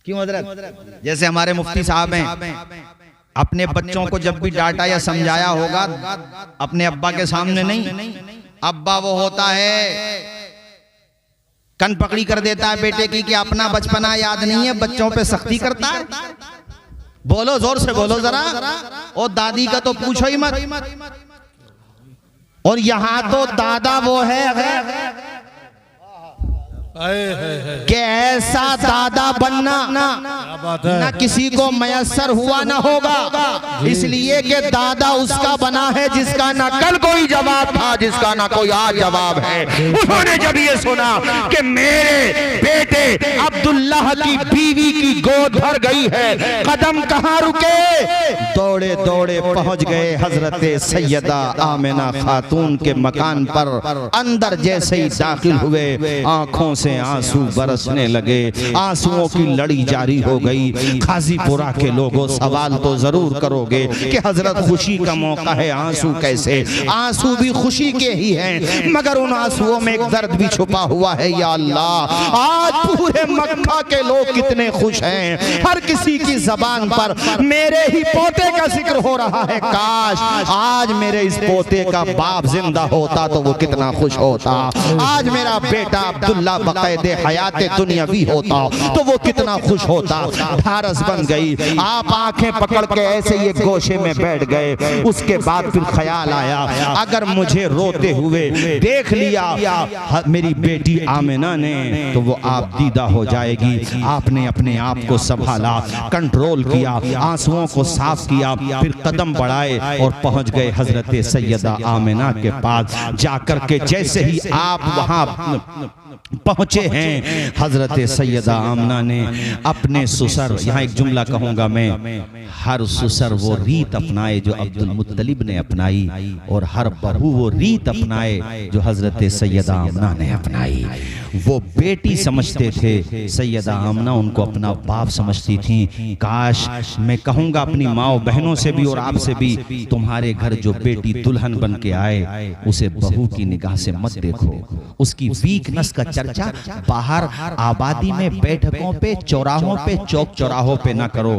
S1: क्यों हजरत? जैसे हमारे मुफ्ती साहब हैं, अपने बच्चों को जब भी डांटा या समझाया होगा अपने अब्बा के सामने नहीं, अब्बा वो होता है कन पकड़ी कर देता है बेटे की कि अपना बचपना याद नहीं है, बच्चों पे सख्ती करता है। बोलो जोर से बोलो जरा। और दादी का तो पूछो ही मत। और यहां तो दादा वो है कि ऐसा दादा बनना ना किसी को मयसर हुआ ना होगा, इसलिए कि दादा उसका बना है जिसका ना कल कोई जवाब था, जिसका ना कोई आज जवाब है। उन्होंने जब ये सुना कि मेरे बेटे अब्दुल्लाह की बीवी की गोद भर गई है, कदम कहाँ रुके, दौड़े दौड़े पहुंच गए हजरत सैयदा आमिना खातून के मकान पर। अंदर जैसे ही दाखिल हुए आंखों से आंसू बरसने लगे, आंसुओं की लड़ी जारी हो गई। खाजीपुरा के लोगों सवाल तो जरूर करोगे कि हजरत खुशी का मौका है, आंसू कैसे? आंसू भी खुशी के ही हैं, मगर उन आंसुओं में एक दर्द भी छुपा हुआ है। या अल्लाह, आज पूरे मक्का के लोग कितने खुश हैं, हर किसी की जबान पर मेरे ही पोते का जिक्र हो रहा है। काश आज मेरे इस पोते का बाप जिंदा होता तो वो कितना खुश होता। आज मेरा बेटा अब्दुल्ला बकायदे हयाते दुनियावी होता तो वो कितना खुश होता। ढारस बन गई। आप आंखें पकड़ के ऐसे ये गोशे में बैठ गए। उसके बाद फिर ख्याल आया, अगर मुझे रोते हुए देख लिया मेरी बेटी आमिना ने तो वो आप दीदा हो जाएगी। आपने अपने आप को संभाला, कंट्रोल किया, आंसुओं को साफ किया, फिर कदम बढ़ाए और पहुंच गए हजरत सैयदा आमिना के पास। जाकर के जैसे ही आप वहां पहुंचे हैं, हजरत सैयदा आमिना ने अपने ससुर, यहाँ एक जुमला कहूंगा मैं, हर ससुर वो रीत अपनाए जो अब्दुल मुत्तलिब ने अपनाई, और हर बहू वो रीत अपनाए जो हजरत सैयदा आमिना ने अपनाई। वो बेटी समझते थे सैयदा आमिना, उनको अपना बाप समझती थी। काश मैं कहूंगा अपनी माओ बहनों से भी और आपसे भी, तुम्हारे घर जो बेटी दुल्हन बन के आए उसे बहू की निगाह से मत देखो, उसकी वीकनेस का चर्चा बाहर आबादी में, बैठकों पे, चौराहों पे, चौक चौराहों पे ना करो,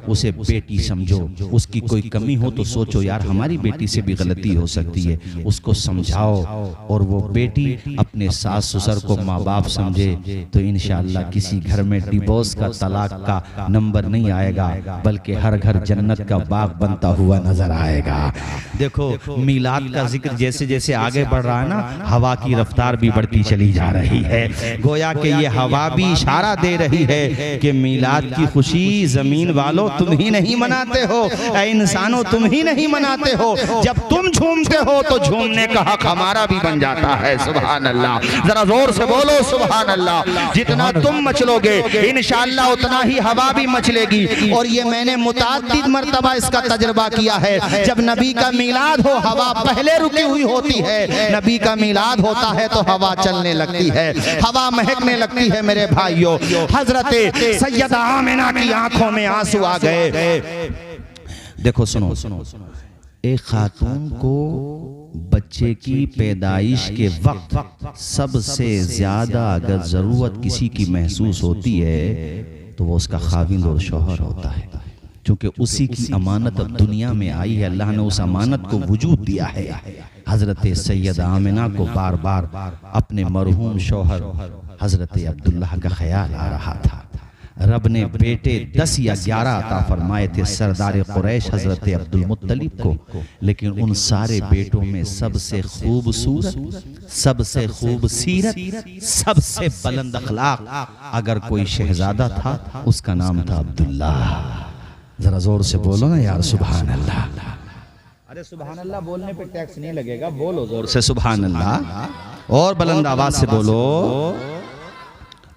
S1: उसे बेटी समझो। उसकी कोई कमी हो तो सोचो यार हमारी बेटी से भी गलती हो सकती है, उसको समझाओ। और वो बेटी अपने सास ससुर को माँ बाप समझे तो इंशाअल्लाह किसी घर में डिवोर्स का, तलाक का नंबर नहीं आएगा, बल्कि हर घर जन्नत का बाग बनता हुआ नजर आएगा। देखो मिलाद का जिक्र जैसे जैसे आगे बढ़ रहा है ना, हवा की रफ्तार भी बढ़ती चली जा रही है। गोया कि ये हवा भी इशारा दे रही है कि मिलाद की खुशी जमीन वालों तुम ही नहीं मनाते हो, इंसानों तुम ही नहीं मनाते हो। जब तुम झूमते हो तो झूमने का हक हमारा भी बन जाता है। सुभान अल्लाह, जरा जोर से बोलो सुभान अल्लाह। जितना तुम मचलोगे इंशाअल्लाह उतना ही हवा भी मचलेगी। और ये मैंने मुताद्दिद मर्तबा इसका तजर्बा किया है। जब नबी का मिलाद हो हवा पहले रुकी हुई होती है, नबी का मिलाद होता है तो हवा चलने लगती है, हवा महकने लगती है। मेरे भाइयों, हजरत सैयदा आमिना की आंखों में आंसू आ गए। देखो सुनो, एक खातून को बच्चे की पैदाइश के वक्त सबसे ज्यादा अगर ज़रूरत किसी की महसूस होती है तो वो उसका खाविंद और शौहर होता है, क्योंकि उसी की अमानत अब दुनिया में आई है। अल्लाह ने उस अमानत को वजूद दिया है। हज़रत सैयदा आमिना को बार बार अपने मरहूम शौहर हज़रत अब्दुल्लाह का ख्याल आ रहा था। रब ने बेटे 10 या 11 अता फरमाए थे सरदार कुरैश हज़रत अब्दुल मुत्तलिब को, लेकिन उन सारे बेटों में सबसे खूबसूरत, सबसे खूब सीरत, सबसे बुलंद अखलाक अगर कोई शहजादा था उसका नाम था अब्दुल्ला। जरा जोर से बोलो ना यार सुभान अल्लाह। अरे सुभान अल्लाह बोलने पे टैक्स नहीं लगेगा, बोलो जोर से सुभान अल्लाह और बुलंद आवाज से बोलो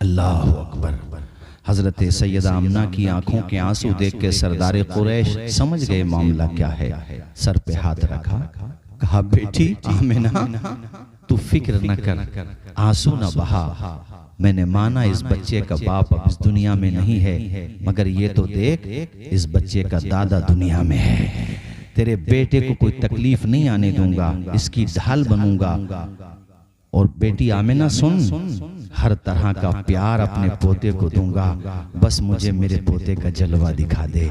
S1: अल्लाह अकबर। हजरत सैयदा आमना की आंखों के आंसू देख के सरदार कुरैश समझ गए मामला क्या है। सर पे हाथ रखा, कहा बेटी आमिना तू फिक्र न कर, आंसू न बहा। मैंने माना इस बच्चे का बाप अब इस दुनिया में नहीं है, मगर ये तो देख इस बच्चे का दादा दुनिया में है। तेरे बेटे को कोई तकलीफ नहीं आने दूंगा, इसकी ढाल बनूंगा। और बेटी आमिना सुन, हर तरह का प्यार अपने पोते को दूंगा, बस मुझे मेरे पोते का जलवा दिखा दे।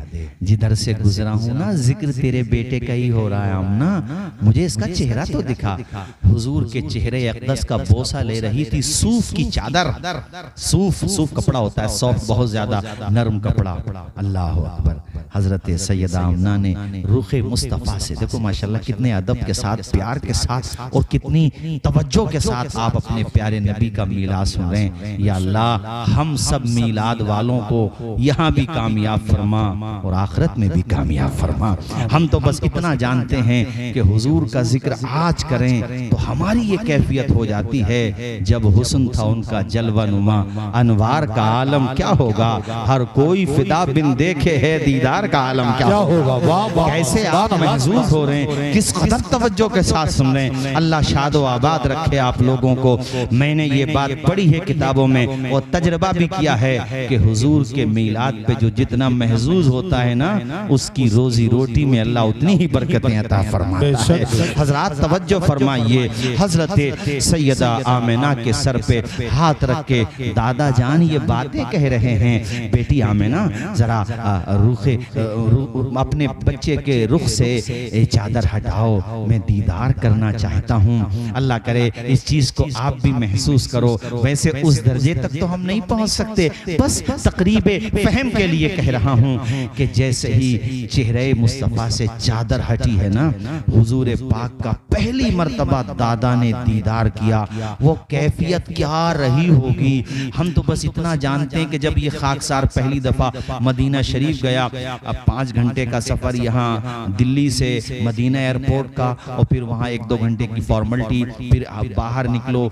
S1: जिधर से गुजरा हूं ना जिक्र तेरे बेटे का ही हो रहा है आमना, मुझे इसका चेहरा तो दिखा। हुजूर के चेहरे अक़दस का बोसा ले रही थी सूफ की चादर। सूफ कपड़ा होता है, सॉफ्ट, बहुत ज्यादा नरम कपड़ा। अल्लाह अकबर। हजरत सैयदा आमना ने रुखे मुस्तफ़ा से, देखो माशाल्लाह कितने अदब के साथ, प्यार के साथ और कितनी तवज्जो के साथ आप अपने प्यारे नबी का मीलाद सुन रहे हैं। या अल्लाह हम सब मीलाद वालों को यहाँ भी कामयाब फरमा और आखिरत में भी कामयाब फरमा। हम तो बस इतना जानते हैं कि हुजूर का जिक्र आज करें तो हमारी ये कैफियत हो जाती है। जब हुस्न था उनका जलवा नुमा, अनवार का आलम क्या होगा, हर कोई फिदा बिन देखे है दीदार का आलम क्या होगा। कैसे आप महसूस हो रहे हैं, किस कदर तवज्जो के साथ सुन रहे हैं। अल्लाह शादो आबाद रखे आप लोगों को। मैंने ये बात पढ़ी है किताबों में और तजर्बा भी किया है कि हुजूर के मीलाद पे जो जितना महसूस होता है ना, उसकी रोजी रोटी में अल्लाह उतनी ही बरकतें अता फरमाता है। हजरात तवज्जो फरमाइए, हजरत सैयदा आमिना के सर पे हाथ रख के दादा जान ये बातें कह रहे हैं। बेटी आमिना जरा रुखे अपने बच्चे के रुख से चादर हटाओ, मैं दीदार करना चाहता हूँ। अल्लाह करे इस चीज को आप भी महसूस करो। वैसे उस दर्जे तक तो हम नहीं पहुंच सकते, बस तकरीबे फहम के लिए कह रहा हूं कि जैसे ही चेहरे मुस्तफा से चादर हटी है ना, हुजूर पाक का पहली मर्तबा दादा ने दीदार किया, वो कैफियत क्या रही होगी। हम तो बस इतना जानते हैं कि जब ये खाकसार पहली दफा मदीना शरीफ गया, अब 5 घंटे का सफर यहाँ दिल्ली से मदीना एयरपोर्ट का, और फिर वहाँ 1-2 घंटे की फॉर्मेलिटी, फिर आप बाहर निकलो,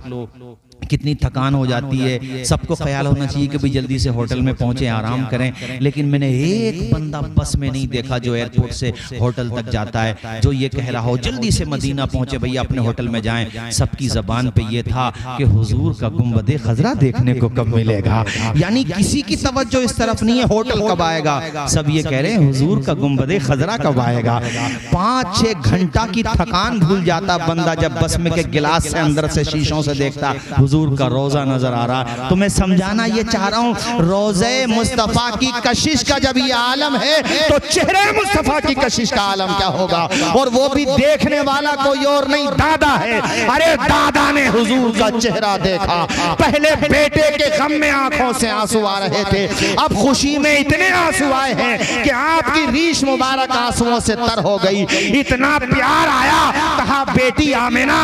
S1: कितनी थकान हो जाती है। सबको ख्याल होना चाहिए कि भाई जल्दी से होटल में पहुंचे, आराम करें, लेकिन मैंने एक बंदा बस में नहीं देखा जो एयरपोर्ट से होटल तक जाता है जो ये कह रहा हो जल्दी से मदीना पहुंचे भैया, अपने होटल में जाएं। सबकी जबान पे ये था कि हुजूर का गुंबदे खजरा देखने को कब मिलेगा, यानी किसी की तवज्जो इस तरफ नहीं है होटल कब आएगा, सब ये कह रहे हैं हुजूर का गुंबदे खजरा कब आएगा। 5-6 घंटा की थकान भूल जाता बंदा जब बस में के गिलास से अंदर से शीशों से देखता हुजूर का रोजा नजर आ रहा। तो मैं समझाना ये चाह रहा हूँ, रोजे मुस्तफा की कशिश का जब ये आलम है तो चेहरे मुस्तफा की कशिश का आलम क्या होगा। और वो भी देखने वाला कोई और नहीं, दादा है। अरे दादा ने हुजूर का चेहरा देखा, पहले बेटे के गम में आंखों से आंसू आ रहे थे, अब खुशी में इतने आंसू आए हैं कि आपकी रीश मुबारक आंसुओं से तर हो गई। इतना प्यार आया, कहा बेटी आमिना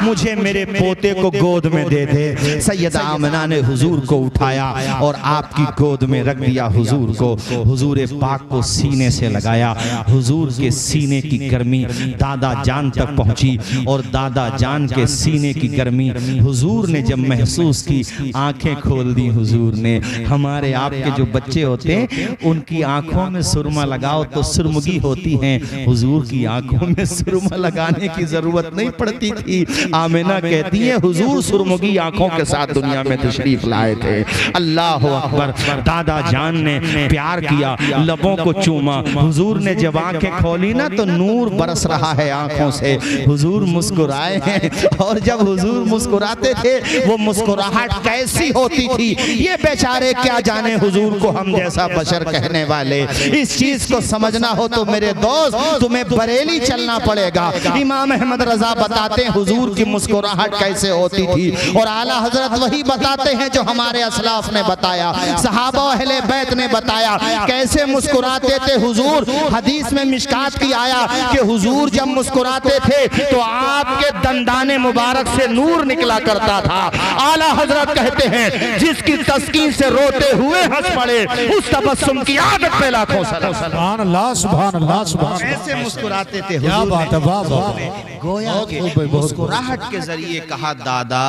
S1: मुझे मेरे पोते को गोद में दे दे। सैयदा आमिना ने हुजूर को उठाया और आपकी गोद में रख दिया हुजूर को। हुजूर पाक को सीने से लगाया, हुजूर के सीने की गर्मी दादा जान तक पहुंची और दादा जान के सीने की गर्मी हुजूर ने जब महसूस की, आंखें खोल दी हुजूर ने। हमारे आपके जो बच्चे होते हैं उनकी आंखों में सुरमा लगाओ तो सुरमगी होती हैं, हुजूर की आंखों में सुरमा लगाने की जरूरत नहीं पड़ती थी। आमिना कहती है हुजूर सुरमुगी आंखों के साथ दुनिया में तशरीफ लाए थे। अल्लाह अकबर। दादा जान ने प्यार किया, लबों को चूमा। हुजूर ने जब आंखें खोली ना तो नूर बरस रहा है आंखों से। हुजूर मुस्कुराए हैं और जब हुजूर मुस्कुराते थे वो मुस्कुराहट कैसी होती थी ये बेचारे क्या जाने। हुजूर को हम जैसा बशर कहने वाले। इस चीज को समझना हो तो मेरे दोस्त तुम्हें बरेली चलना पड़ेगा। इमाम अहमद रजा बताते हैं हुजूर की मुस्कुराहट कैसे होती थी और आला हजरत वही बताते हैं जो हमारे असलाफ ने बताया, सहाबा अहले बैत ने बताया कैसे मुस्कुराते थे हुजूर। हदीस में मिशकात की आया कि हुजूर जब मुस्कुराते थे तो आपके दंदाने मुबारक से नूर निकला करता था। आला हजरत कहते हैं जिसकी तस्कीन से रोते हुए हंस पड़े उस तबस्सुम की आदत पे लाखों सलाम।
S2: सुभान अल्लाह, सुभान अल्लाह, सुभान अल्लाह।
S1: कैसे मुस्कुराते थे
S2: क्या
S1: हुजूर
S2: बात है, वाह वाह।
S1: गोया के मुस्कुराहट के जरिए कहा दादा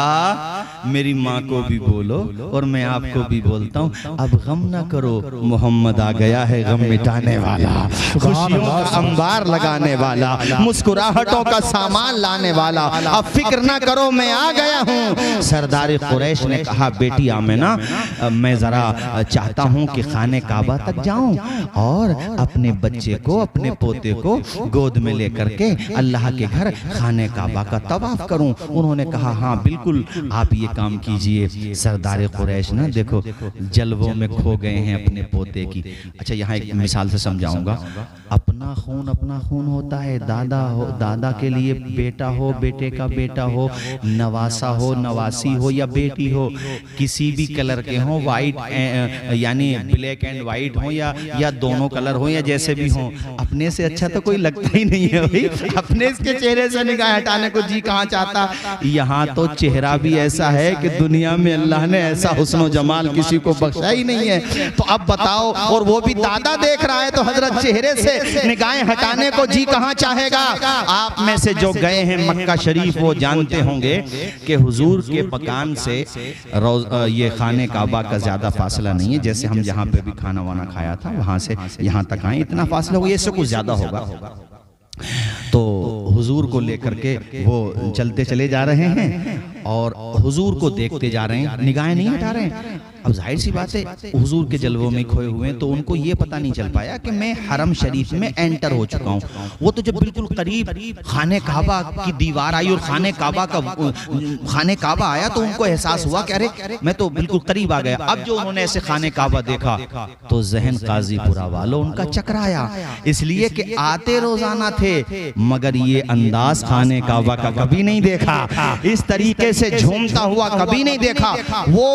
S1: मेरी माँ को भी बोलो और मैं आपको भी बोलता हूँ अब गम ना करो, मोहम्मद आ गया है गम मिटाने वाला, खुशियों का अंबार लगाने वाला, मुस्कुराहटों का सामान लाने वाला। अब फिक्र ना करो मैं आ गया हूँ। सरदार कुरैश ने कहा बेटी आमिना मैं जरा चाहता हूँ कि खाने काबा तक जाऊं और अपने बच्चे को अपने पोते को गोद में लेकर के अल्लाह के घर खाने काबा का तवाफ करूं। उन्होंने कहा हाँ बिल्कुल आप ये काम कीजिए। सरदार कुरैश ना देखो जलवों में खो गए हैं अपने पोते की। अच्छा यहाँ एक मिसाल से समझाऊंगा। अपना खून होता है। दादा हो दादा के लिए बेटा हो, बेटे का बेटा हो, नवासा हो, नवासी हो या बेटी हो, किसी भी कलर के हो, वाइट यानी ब्लैक एंड वाइट हो या दोनों कलर हो या जैसे भी हो, अपने से अच्छा तो कोई लगता ही नहीं है भाई। अपने इसके चेहरे से निगाह हटाने को जी कहाँ चाहता। यहाँ तो चेहरा भी ऐसा है कि दुनिया में अल्लाह ने ऐसा हुस्न जमाल किसी को बख्शा ही नहीं है। तो अब बताओ, और वो भी दादा देख रहा है तो हजरत चेहरे से निगाहें हटाने को जी कहाँ चाहेगा। आप में से जो गए हैं मक्का शरीफ वो जानते होंगे कि हुजूर के मकान से ये खाने काबा का ज्यादा फासला नहीं है। जैसे हम जहाँ पे भी खाना वाना खाया था वहां से यहाँ तक आए इतना फासला होगा, इससे कुछ ज्यादा होगा। तो हुजूर को लेकर के वो चलते चले जा रहे हैं और हुजूर को देखते जा रहे हैं, निगाहें नहीं हटा रहे हैं। अब जाहिर सी बात है हुजूर के जलवों में खोए हुए हैं तो उनको ये पता नहीं चल पाया कि मैं हरम शरीफ में एंटर हो चुका हूँ। वो तो जब बिल्कुल करीब खाने काबा की दीवार आई और खाने काबा आया तो उनको एहसास हुआ कि अरे मैं तो बिल्कुल करीब आ गया। अब जो उन्होंने ऐसे खाने काबा देखा तो जहन काजीपुरा वालों उनका चकराया, इसलिए कि आते रोजाना थे मगर ये अंदाज खाने काबा का कभी नहीं देखा, इस तरीके से झूमता हुआ कभी नहीं देखा। वो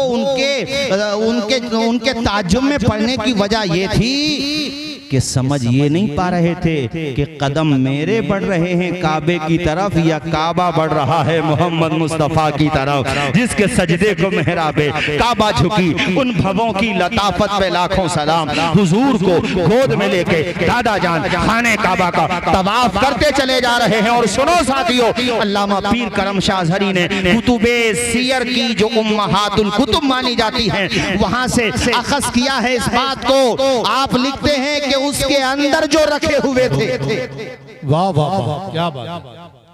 S1: उनके ताज्जुब में पड़ने की वजह ये थी कि समझ ये नहीं पा रहे थे कि कदम मेरे बढ़ रहे हैं काबे की तरफ या काबा बढ़ रहा है मोहम्मद मुस्तफा की तरफ, जिसके सजदे को मेहराबे काबा झुकी। उन भवों की लताफत पे लाखों सलाम। हुजूर को गोद में लेके दादा जान खाने काबा का तवाफ करते चले जा रहे हैं। और सुनो साथियों, अल्लामा पीर करम शाह ज़हरी ने कुतुबे सियर की जो उम्महातुल कुतुब मानी जाती हैं वहां से अखज़ किया है इस बात को। आप लिखते हैं कि उसके अंदर जो रखे हुए थे।
S2: वाह वाह वाह, क्या बात।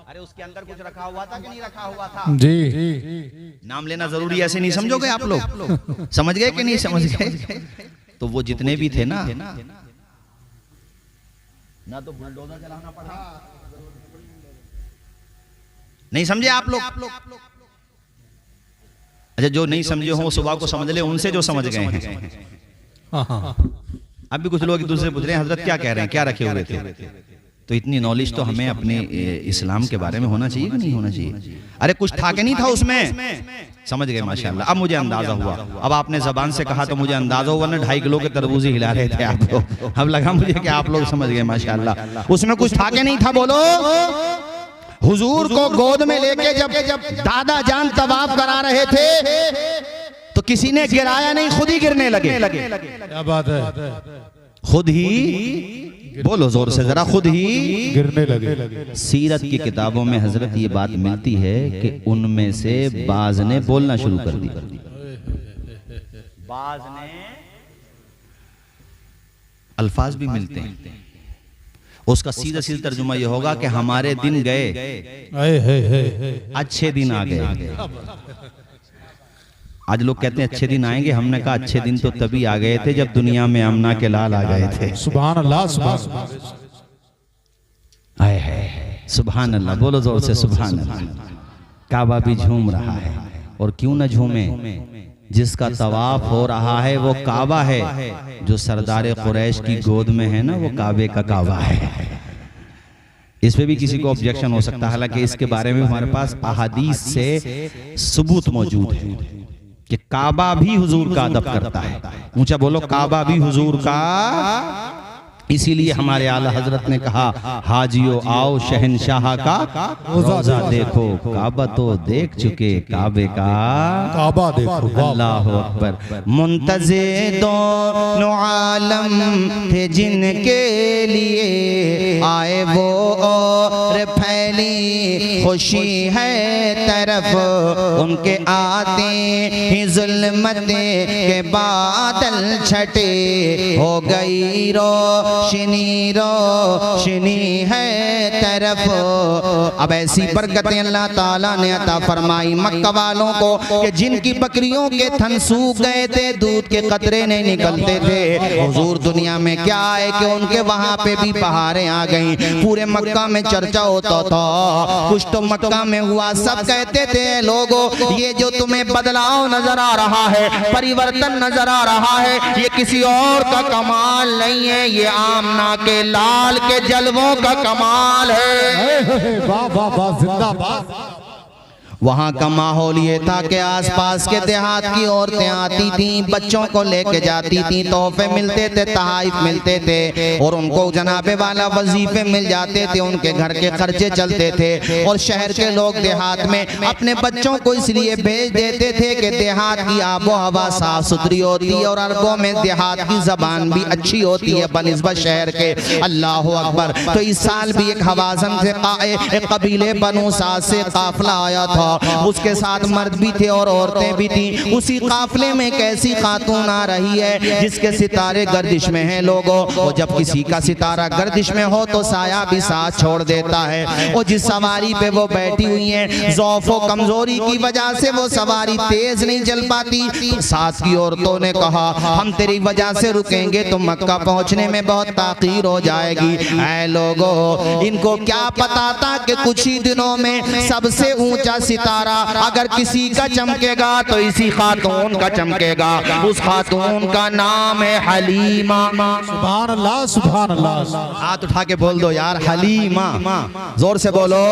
S1: अरे उसके अंदर कुछ रखा हुआ था कि नहीं रखा हुआ था?
S2: जी
S1: नाम लेना जरूरी ऐसे नहीं समझोगे आप लोग, समझ गए कि नहीं समझ गए? तो वो जितने भी थे ना तो बुलडोजर चलाना पड़ा, नहीं समझे आप लोग? अच्छा जो नहीं समझे हो सुबह को समझ ले उनसे जो समझ गए हैं। अब भी कुछ लोग एक दूसरे पूछ रहे हैं हजरत क्या कह रहे हैं, क्या रखे हुए थे? तो इतनी नॉलेज तो हमें अपने इस्लाम के बारे में होना चाहिए कि नहीं होना चाहिए? अरे कुछ था कि नहीं था उसमें? समझ गए माशाल्लाह। अब मुझे अंदाजा हुआ, अब आपने जबान से कहा तो मुझे अंदाजा हुआ ना 2.5 किलो के तरबूज हिला रहे थे आप लोग। अब लगा मुझे कि आप लोग समझ गए माशाल्लाह। उसमें कुछ था कि नहीं था बोलो? हुजूर को गोद में लेके जब दादा जान तवाफ करा रहे थे तो किसी ने गिराया नहीं, खुद ही गिरने लगे।
S2: क्या बात है,
S1: खुद ही बोलो जोर से जरा, खुद ही
S2: गिरने लगे।
S1: सीरत की किताबों में हजरत ये बात मिलती है कि उनमें से बाज ने बोलना शुरू कर दिया। बाज ने अल्फाज भी मिलते हैं उसका सीधा सीधा तर्जुमा ये होगा कि हमारे दिन गए, अच्छे दिन आ गए। आज लोग कहते हैं अच्छे दिन आएंगे, हमने कहा अच्छे दिन तो तभी आ गए थे जब दुनिया में आमना के लाल आ गए थे।
S2: सुभान अल्लाह, सुभान अल्लाह,
S1: आए है सुभान अल्लाह, बोलो जोर से सुभान अल्लाह। काबा भी झूम रहा है, और क्यों न झूमे, जिसका तवाफ हो रहा है वो काबा है, जो सरदार कुरैश की गोद में है ना वो काबे का काबा है। इस पे भी किसी को ऑब्जेक्शन हो सकता है, हालांकि इसके बारे में हमारे पास अहादीस से सबूत मौजूद है कि काबा भी हुजूर का अदब करता है। ऊंचा बोलो, काबा भी हुजूर का। इसीलिए हमारे आला हजरत ने कहा, हाजियो आओ शहनशाह का रोजा देखो, काबा तो देख चुके, काबे का
S2: काबा देखो।
S1: अल्लाह अकबर। मुंतज़े दोनों आलम थे जिनके लिए आए वो, और फैली खुशी है तरफ उनके आते ही जुल्मत के बादल छटे, हो गई रोशनी है तरफ। अब ऐसी बरकतें अल्लाह ताला ने अता फरमाई मक्का वालों को कि जिनकी बकरियों के थन सूख गए थे, दूध के कतरे नहीं निकलते थे, हुजूर दुनिया में क्या है कि उनके वहां पे भी बहारें आ गई। पूरे मक्का में चर्चा होता था, कुछ तो मक्का में हुआ, सब कहते थे लोगों ये जो तुम्हें बदलाव नजर आ रहा है, परिवर्तन नजर आ रहा है, ये किसी और का कमाल नहीं है, ये आमना के लाल के जलवों का कमाल है।
S2: वाह वाह वाह, जिंदाबाद।
S1: वहाँ का माहौल ये था कि आसपास के देहात की औरतें आती थीं, बच्चों को लेके जाती थीं, तोहफे मिलते थे, तहाइफ मिलते थे, और उनको जनाबे वाला वजीफे मिल जाते थे, उनके घर के खर्चे चलते थे। और शहर के लोग देहात में अपने बच्चों को इसलिए भेज देते थे कि देहात की आबो हवा साफ सुथरी होती है, और अरबों में देहात की जबान भी अच्छी होती है बनिस्बत शहर के। अल्लाह अकबर। तो इस साल भी एक हवाजन से कबीले बनु साद से काफिला आया था, उसके साथ मर्द भी थे और औरतें भी थी। उसी काफिले में एक ऐसी खातून आ रही है जिसके सितारे गर्दिश में हैं लोगों, और जब किसी का सितारा गर्दिश में हो तो साया भी साथ छोड़ देता है। और जिस सवारी पे वो बैठी हुई है, ज़ौफ़ो कमजोरी की वजह से वो सवारी तेज नहीं चल पाती, तो साथ की औरतों ने कहा हम तेरी वजह से रुकेंगे तो मक्का पहुंचने में बहुत ताख़ीर हो जाएगी। ऐ लोगों, इनको क्या पता था कि कुछ ही दिनों में सबसे ऊंचा सितारा अगर किसी का चमकेगा तो इसी खातून का चमकेगा। उस खातून का नाम है हलीमा।
S2: सुभान अल्लाह, सुभान अल्लाह।
S1: हाथ उठा के बोल दो यार, हलीमा, जोर से बोलो।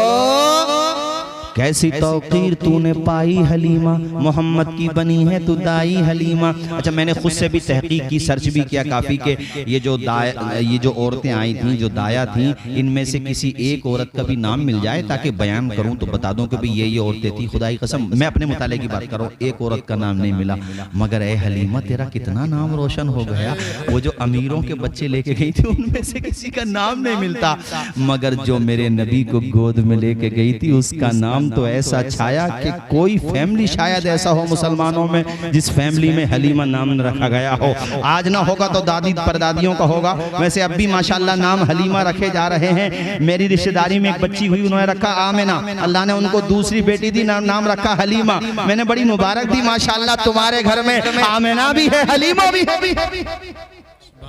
S1: कैसी तौकीर तूने पाई हलीमा, मोहम्मद की बनी है तू दाई हलीमा। अच्छा, मैंने खुद से भी तहकीक की, सर्च भी किया काफ़ी के ये जो औरतें आई थीं, जो दाया थीं, इनमें से किसी एक औरत का भी नाम मिल जाए ताकि बयान करूं तो बता दूं कि भाई ये औरतें थी। खुदा की कसम मैं अपने मुताले की बात कर रहा हूँ, एक औरत का नाम नहीं मिला। मगर ए हलीमा, तेरा कितना नाम रोशन हो गया। वो जो अमीरों के बच्चे लेके गई थी उनमें से किसी का नाम नहीं मिलता, मगर जो मेरे नबी को गोद में लेके गई थी उसका नाम तो ऐसा छाया कि कोई फैमिली शायद ऐसा हो मुसलमानों में जिस फैमिली में हलीमा नाम रखा गया हो। आज ना होगा तो दादी परदादियों का होगा। वैसे अब भी माशाल्लाह नाम हलीमा रखे जा रहे हैं। मेरी रिश्तेदारी में एक बच्ची हुई, उन्होंने रखा आमिना, अल्लाह ने उनको दूसरी बेटी दी, नाम रखा हलीमा। मैंने बड़ी मुबारक दी, माशाल्लाह तुम्हारे घर में आमिना भी है, हलीमा भी है।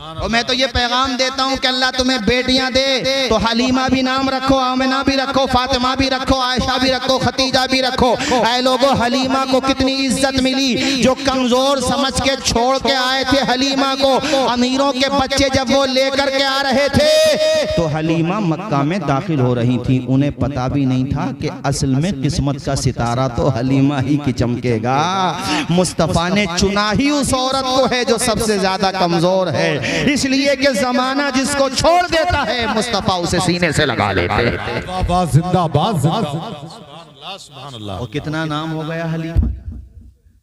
S1: और मैं तो ये पैगाम देता हूँ कि अल्लाह तुम्हें बेटियां दे तो हलीमा भी नाम रखो, आमिना भी रखो, फातिमा भी रखो, आयशा भी रखो, खतीजा भी रखो। ऐ लोगों, हलीमा को कितनी इज्जत मिली, जो कमजोर समझ के छोड़ के आए थे हलीमा को। अमीरों के बच्चे जब वो लेकर के आ रहे थे तो हलीमा मक्का में दाखिल हो रही थी। उन्हें पता भी नहीं था कि असल में किस्मत का सितारा तो हलीमा ही की चमकेगा। मुस्तफ़ा ने चुना ही उस औरत को है जो सबसे ज्यादा कमजोर है, इसलिए कि जमाना जिसको छोड़ देता है मुस्तफा उसे सीने से लगा लेते हैं।
S2: जिंदाबाद,
S3: सुभान अल्लाह।
S1: और कितना नाम हो गया हलीमा,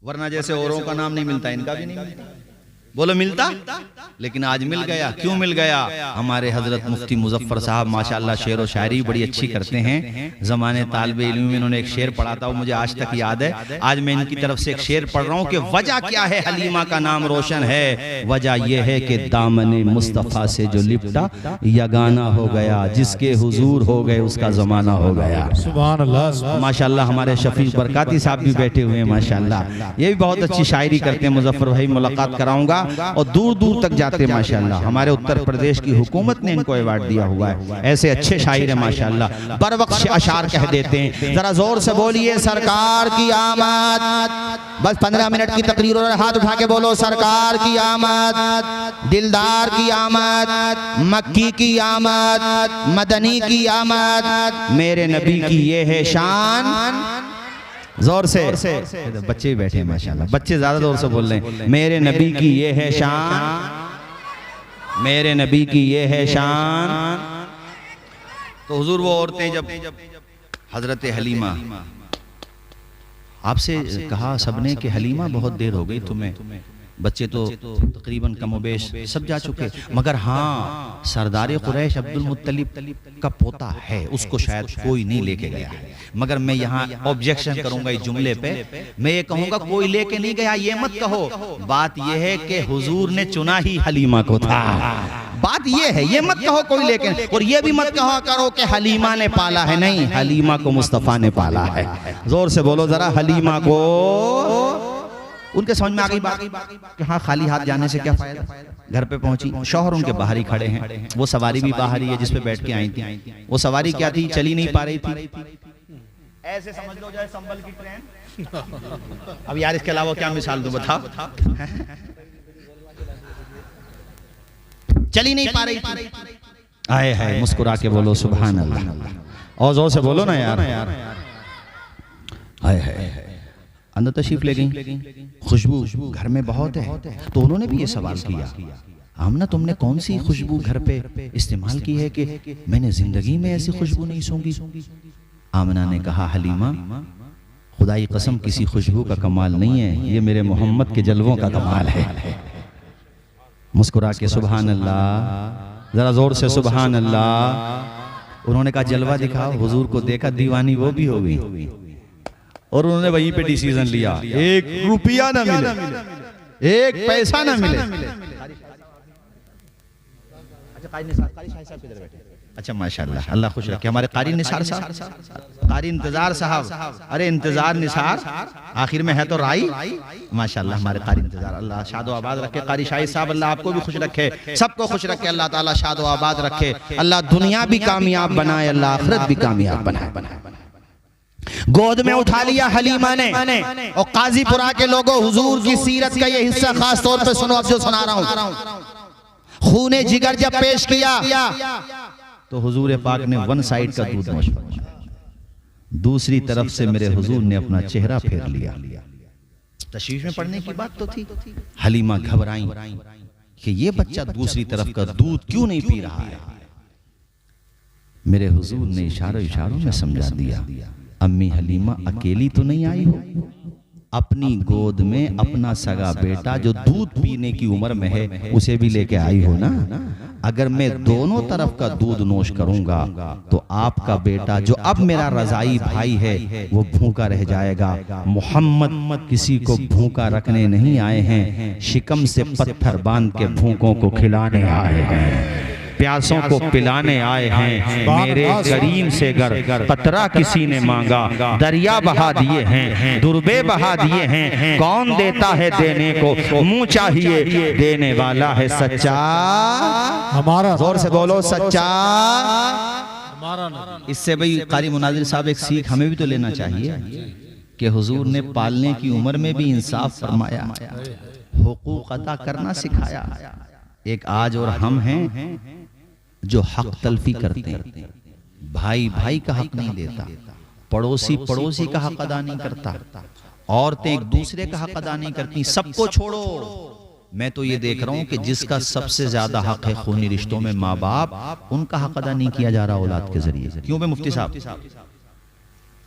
S1: वरना जैसे औरों का नाम नहीं मिलता इनका भी नहीं मिलता। बोलो मिलता, लेकिन आज मिल गया। क्यों मिल गया? हमारे हजरत मुफ्ती मुजफ्फर साहब माशाअल्लाह शेर व शायरी बड़ी अच्छी करते हैं। ज़माने तालिबे इल्म में इन्होंने एक शेर पढ़ा था, वो मुझे आज तक याद है। आज मैं इनकी तरफ से एक शेर पढ़ रहा हूँ कि वजह क्या है हलीमा का नाम रोशन है। वजह यह है कि दामने मुस्तफ़ा से जो लिपटा यगाना हो गया, जिसके हुजूर हो गए उसका ज़माना हो गया।
S2: सुभान अल्लाह।
S1: माशाअल्लाह हमारे शफीक बरकाती साहब भी बैठे हुए हैं माशाअल्लाह, ये भी बहुत अच्छी शायरी करते हैं। मुजफ्फर भाई मुलाकात कराऊंगा और दूर दूर तक जाते हैं माशाअल्लाह। हमारे उत्तर प्रदेश की हुकूमत ने इनको अवार्ड दिया हुआ है। ऐसे अच्छे शायर हैं माशाअल्लाह, बर वक्त अशार कह देते हैं। जरा जोर से बोलिए सरकार की आमद। बस 15 मिनट की तकरीर और हाथ उठा के बोलो सरकार की आमद, दिलदार की आमद, मक्की की आमद, मदनी की आमद, मेरे नबी की ये है शान। जोर से, बच्चे भी बैठे हैं माशाल्लाह, बच्चे ज्यादा जोर से बोल रहे हैं। मेरे नबी की ये है शान, मेरे नबी की ये है शान। तो हुजूर वो औरतें जब हजरत हलीमा, आपसे कहा सबने कि हलीमा बहुत देर हो गई तुम्हें, बच्चे तो तकरीबन कमोबेश सब जा चुके, मगर हाँ सरदार कुरैश अब्दुल मुत्तलिब का पोता है, उसको शायद कोई नहीं लेके गया है। मगर मैं यहाँ ऑब्जेक्शन करूंगा इस जुमले पे, मैं ये कहूंगा कोई लेके नहीं गया ये मत कहो। बात ये है कि हुजूर ने चुना ही हलीमा को था। बात ये है, ये मत कहो कोई लेके, और ये भी मत कहो करो कि हलीमा ने पाला है। नहीं, हलीमा को मुस्तफा ने पाला है। जोर से बोलो जरा हलीमा को। उनके समझ में आ गई बात कि हाँ खाली हाथ जाने से क्या फायदा। घर पे पहुंची, शौहर उनके बाहर ही खड़े हैं, वो सवारी भी बाहर ही है जिस पे बैठ के आई थी। वो सवारी क्या थी, चली नहीं पा रही थी, ऐसे समझ लो जैसे संभल की ट्रेन। अब यार इसके अलावा क्या मिसाल दूं, बताओ। चली नहीं पा रही थी। आए हाय मुस्कुरा के बोलो सुभान अल्लाह, और जोर से बोलो ना यार। आए हाय अंदर तशरीफ ले गई, खुशबू घर में बहुत है। तो उन्होंने भी ये सवाल किया, आमना तुमने कौन सी खुशबू घर पे इस्तेमाल की है कि मैंने जिंदगी में ऐसी खुशबू नहीं सूंघी। आमना ने कहा हलीमा खुदाई कसम किसी खुशबू का कमाल नहीं है, ये मेरे मोहम्मद के जलवों का कमाल है। मुस्कुरा के सुभान अल्लाह, जरा जोर से सुभान अल्लाह। उन्होंने कहा जलवा दिखाओ, हुजूर को देखा दीवानी वो भी हो गई, और उन्होंने वहीं पे डिसीजन लिया, 1 रुपया ना मिले, 1 पैसा ना मिले। अच्छा माशाल्लाह, अल्लाह खुश रखे। हमारे कारी निसार साहब, कारी इंतजार साहब, अरे इंतजार निसार आखिर में है तो राई। माशाल्लाह हमारे कारी इंतजार, अल्लाह शादो आबाद रखे। कारी शाहिद साहब अल्लाह आपको भी खुश रखे, सबको खुश रखे अल्लाह ताला, शादो आबाद रखे अल्लाह, दुनिया भी कामयाब बनाए अल्लाह, आखिरत भी कामयाब बनाए। गोद में उठा लिया हलीमा ने, और काजीपुरा के लोगों हुजूर की सीरत का ये हिस्सा खास तौर पे सुनो, अब जो सुना रहा हूं। खूने जिगर जब पेश किया तो हुजूर पाक ने 1 साइड का दूध नोश किया, दूसरी तरफ से मेरे हुजूर ने अपना चेहरा फेर लिया। तशरीफ में पढ़ने की बात तो थी। हलीमा घबराई कि ये बच्चा दूसरी तरफ का दूध क्यों नहीं पी रहा है। मेरे हुजूर ने इशारों में समझा दिया, अम्मी हलीमा अकेली तो नहीं आई हो, अपनी गोद में अपना सगा बेटा जो दूध पीने की उम्र में है उसे भी लेके आई हो ना। अगर मैं दोनों तरफ का दूध नोश करूंगा तो आपका बेटा जो अब मेरा रजाई भाई है वो भूखा रह जाएगा। मोहम्मद किसी को भूखा रखने नहीं आए हैं, शिकम से पत्थर बांध के भूखों को खिलाने आए हैं, प्यासों को पिलाने आए हैं। मेरे करीम से गर कतरा किसी ने मांगा, दरिया बहा दिए हैं, दुर्बे बहा दिए हैं। कौन देता है देने को, मुंह चाहिए देने वाला है सच्चा
S2: हमारा।
S1: जोर से बोलो सच्चा हमारा। इससे भाई कारी मुनाजिर साहब एक सीख हमें भी तो लेना चाहिए कि हुजूर ने पालने की उम्र में भी इंसाफ फरमाया, हुकूक अदा करना सिखाया। एक आज और हम हैं जो हक तलफी करते हैं, भाई भाई का हक नहीं देता, पड़ोसी पड़ोसी का हक अदा नहीं करता, औरतें एक दूसरे का हक अदा नहीं करती। सबको छोड़ो, मैं तो ये देख रहा हूं कि जिसका सबसे ज्यादा हक है खूनी रिश्तों में माँ बाप, उनका हक अदा नहीं किया जा रहा औलाद के जरिए। क्यों बे मुफ्ती साहब,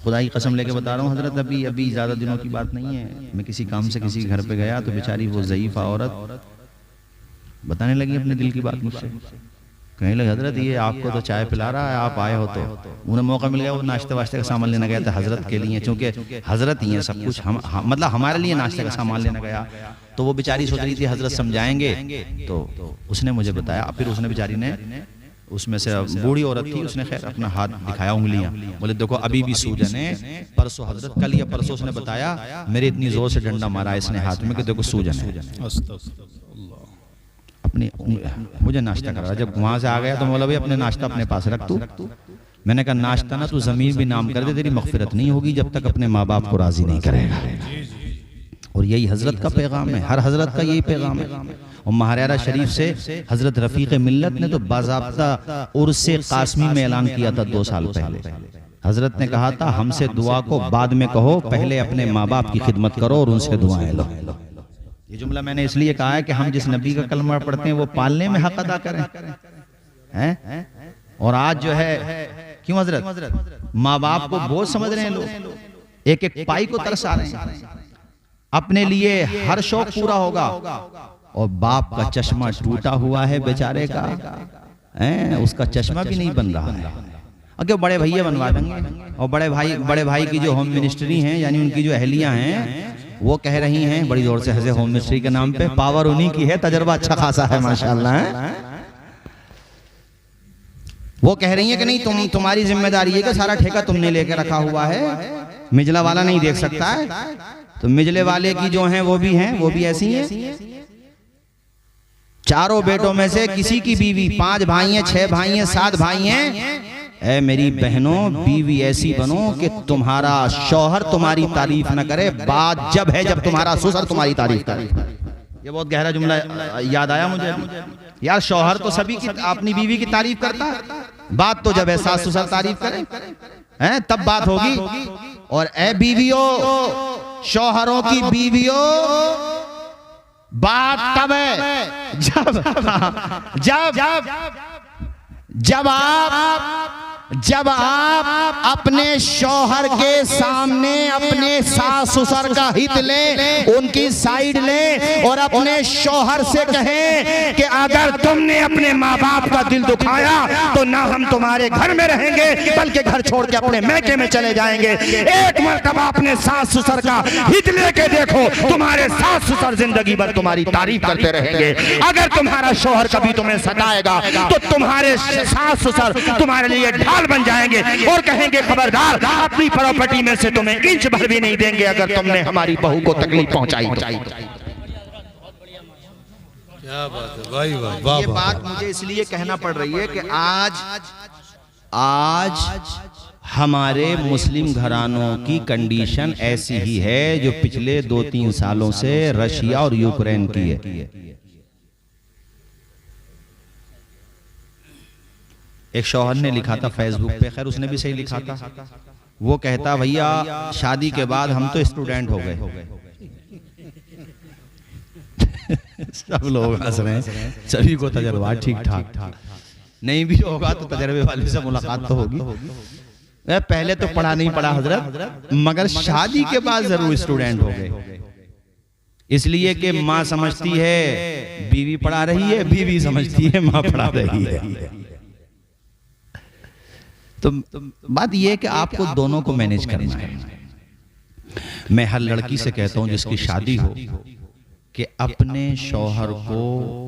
S1: खुदा की कसम लेके बता रहा हूँ हजरत, अभी ज्यादा दिनों की बात नहीं है, मैं किसी काम से किसी घर पे गया तो बेचारी वो ज़ईफ़ा औरत बताने लगी अपने दिल की बात मुझसे। कहने लगे हजरत ये आपको तो चाय पिला रहा है, आप आए हो तो उन्हें मौका मिल गया, वो नाश्ते वाश्ते का सामान लेना गया था हजरत के लिए, क्योंकि हजरत ही है सब कुछ, मतलब हमारे लिए नाश्ते का सामान लेना गया। तो वो बेचारी सोच रही थी हजरत समझाएंगे, तो उसने मुझे बताया। फिर उसने बेचारी ने, उसमें से बूढ़ी औरत थी, उसने खैर अपना हाथ दिखाया, उंगलियां, बोले देखो अभी भी सूजन है, परसों हजरत कल या परसों उसने बताया मेरे इतनी जोर से डंडा मारा इसने हाथ में कि देखो सूजन है। अपनी मुझे नाश्ता करा। जब वहां से आ गया तो बोला भाई अपने नाश्ता अपने पास रख तू। मैंने कहा नाश्ता ना तू जमीन भी नाम कर दे, तेरी मगफिरत नहीं होगी जब तक अपने माँ बाप को राजी नहीं करेगा। और यही हजरत का पैगाम है, हर हजरत का यही पैगाम है। और महारारा शरीफ से हजरत रफीक मिल्लत ने तो बाज़ाब्ता उर्से कासमी में ऐलान किया था 2 साल पहले। हजरत ने कहा था हमसे दुआ को बाद में कहो, पहले अपने माँ बाप की खिदमत करो और उनसे दुआएं लो। ये जुमला मैंने इसलिए कहा है कि हम जिस नबी का कलमा पढ़ते हैं वो पालने में हक अदा करें, हैं? और आज जो है क्यों हजरत माँ बाप को बोझ समझ रहे हैं लोग, एक एक पाई को तरसा रहे हैं, अपने लिए हर शौक पूरा होगा और बाप का चश्मा टूटा हुआ है बेचारे का, उसका चश्मा भी नहीं बन रहा है। अगर बड़े भैया बनवा देंगे। और बड़े भाई की जो होम मिनिस्ट्री हैं, यानी उनकी जो अहलियां हैं, वो कह रही हैं बड़ी जोर से, हजे होम मिनिस्ट्री के नाम पे पावर उन्हीं की है, तजर्बा अच्छा खासा है माशाल्लाह है। वो कह रही हैं कि नहीं तुम्हारी जिम्मेदारी है कि सारा ठेका तुमने लेके रखा हुआ है, मिजला वाला नहीं देख सकता है। तो मिजले वाले की जो हैं वो भी ऐसी हैं। चारों बेटों में से किसी की बीवी, 5 भाई हैं, 6 भाई हैं, 7 भाई हैं, ऐ मेरी बहनों बीवी ऐसी बनो कि तुम्हारा शौहर तुम्हारी तारीफ न करे, बात जब है जब तुम्हारा ससुर तुम्हारी तारीफ करे। ये बहुत गहरा जुमला याद आया मुझे यार। शौहर तो सभी की अपनी बीवी की तारीफ करता है, बात तो जब है सास ससुर तारीफ करे हैं तब बात होगी। और ऐ बीवियों, शौहरों की बीवियों, बात तब है जब आप अपने शौहर के सामने अपने सास ससुर का हित लें, उनकी साइड लें और अपने शौहर से कहें कि अगर तुमने अपने माँ बाप का दिल दुखाया तो ना हम तुम्हारे घर में रहेंगे बल्कि घर छोड़ के अपने मैके में चले जाएंगे। एक मर्तबा अपने सास ससुर का हित लेके देखो, तुम्हारे सास ससुर जिंदगी भर तुम्हारी तारीफ करते रहेंगे। अगर तुम्हारा शौहर कभी तुम्हें सताएगा तो तुम्हारे सास ससुर तुम्हारे लिए ढाल बन जाएंगे और कहेंगे खबरदार, अपनी प्रॉपर्टी में से तुम्हें इंच भर भी नहीं देंगे अगर तुमने हमारी बहू को तकलीफ पहुंचाई।
S3: क्या बात है भाई, वाह।
S1: ये बात मुझे इसलिए कहना पड़ रही है कि आज हमारे मुस्लिम घरानों की कंडीशन ऐसी ही है जो पिछले 2-3 सालों से रशिया और यूक्रेन की है। एक शौहर ने लिखा था फेसबुक पे, खैर उसने भी सही लिखा था, वो कहता भैया शादी के बाद हम तो स्टूडेंट हो गए। सब लोग हंस रहे हैं, सभी को तजर्बा ठीक ठाक, नहीं भी होगा तो तजर्बे वाले से मुलाकात तो होगी। पहले तो पढ़ा नहीं पढ़ा हजरत, मगर शादी के बाद जरूर स्टूडेंट हो गए, इसलिए कि माँ समझती है बीवी पढ़ा रही है, बीवी समझती है माँ पढ़ा रही है। तो बात यह है कि आपको दोनों को मैनेज करना है। मैं हर लड़की से कहता हूं जिसकी शादी हो कि अपने शौहर को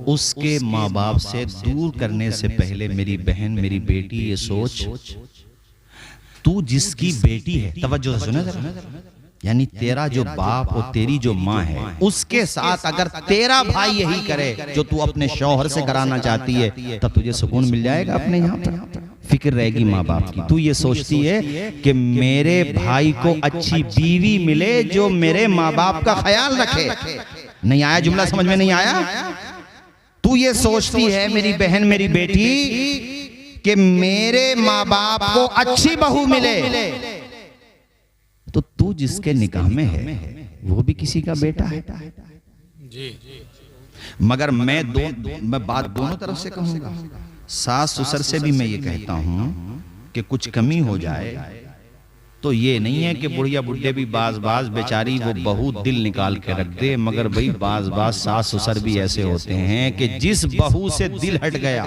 S1: उसके माँ बाप से दूर करने से पहले, मेरी बहन मेरी बेटी, ये सोच तू जिसकी बेटी है, तवज्जो से सुना जरा, यानी तेरा जो बाप और तेरी जो माँ है उसके साथ अगर तेरा भाई यही करे जो तू अपने शौहर से कराना चाहती है, तब तुझे सुकून मिल जाएगा। अपने यहाँ पर फिक्र रहेगी माँ बाप की। तू ये सोचती है कि मेरे भाई को अच्छी बीवी मिले जो मेरे माँ बाप का ख्याल रखे। नहीं आया जुमला, समझ में नहीं आया? तू ये सोचती है मेरी बहन मेरी बेटी कि मेरे माँ बाप को अच्छी बहू मिले, तो तू जिसके निकाह में है वो भी किसी का बेटा है। मगर मैं बात दोनों तरफ से कहूंगा। सास ससुर से भी मैं ये कहता हूं कि कुछ कमी हो जाए तो ये नहीं है कि बुढ़िया बुढ़े भी बाज बाज बेचारी वो बहू दिल निकाल के रख दे, मगर भाई बाज बाज सास ससुर भी ऐसे होते हैं कि जिस बहू से दिल हट गया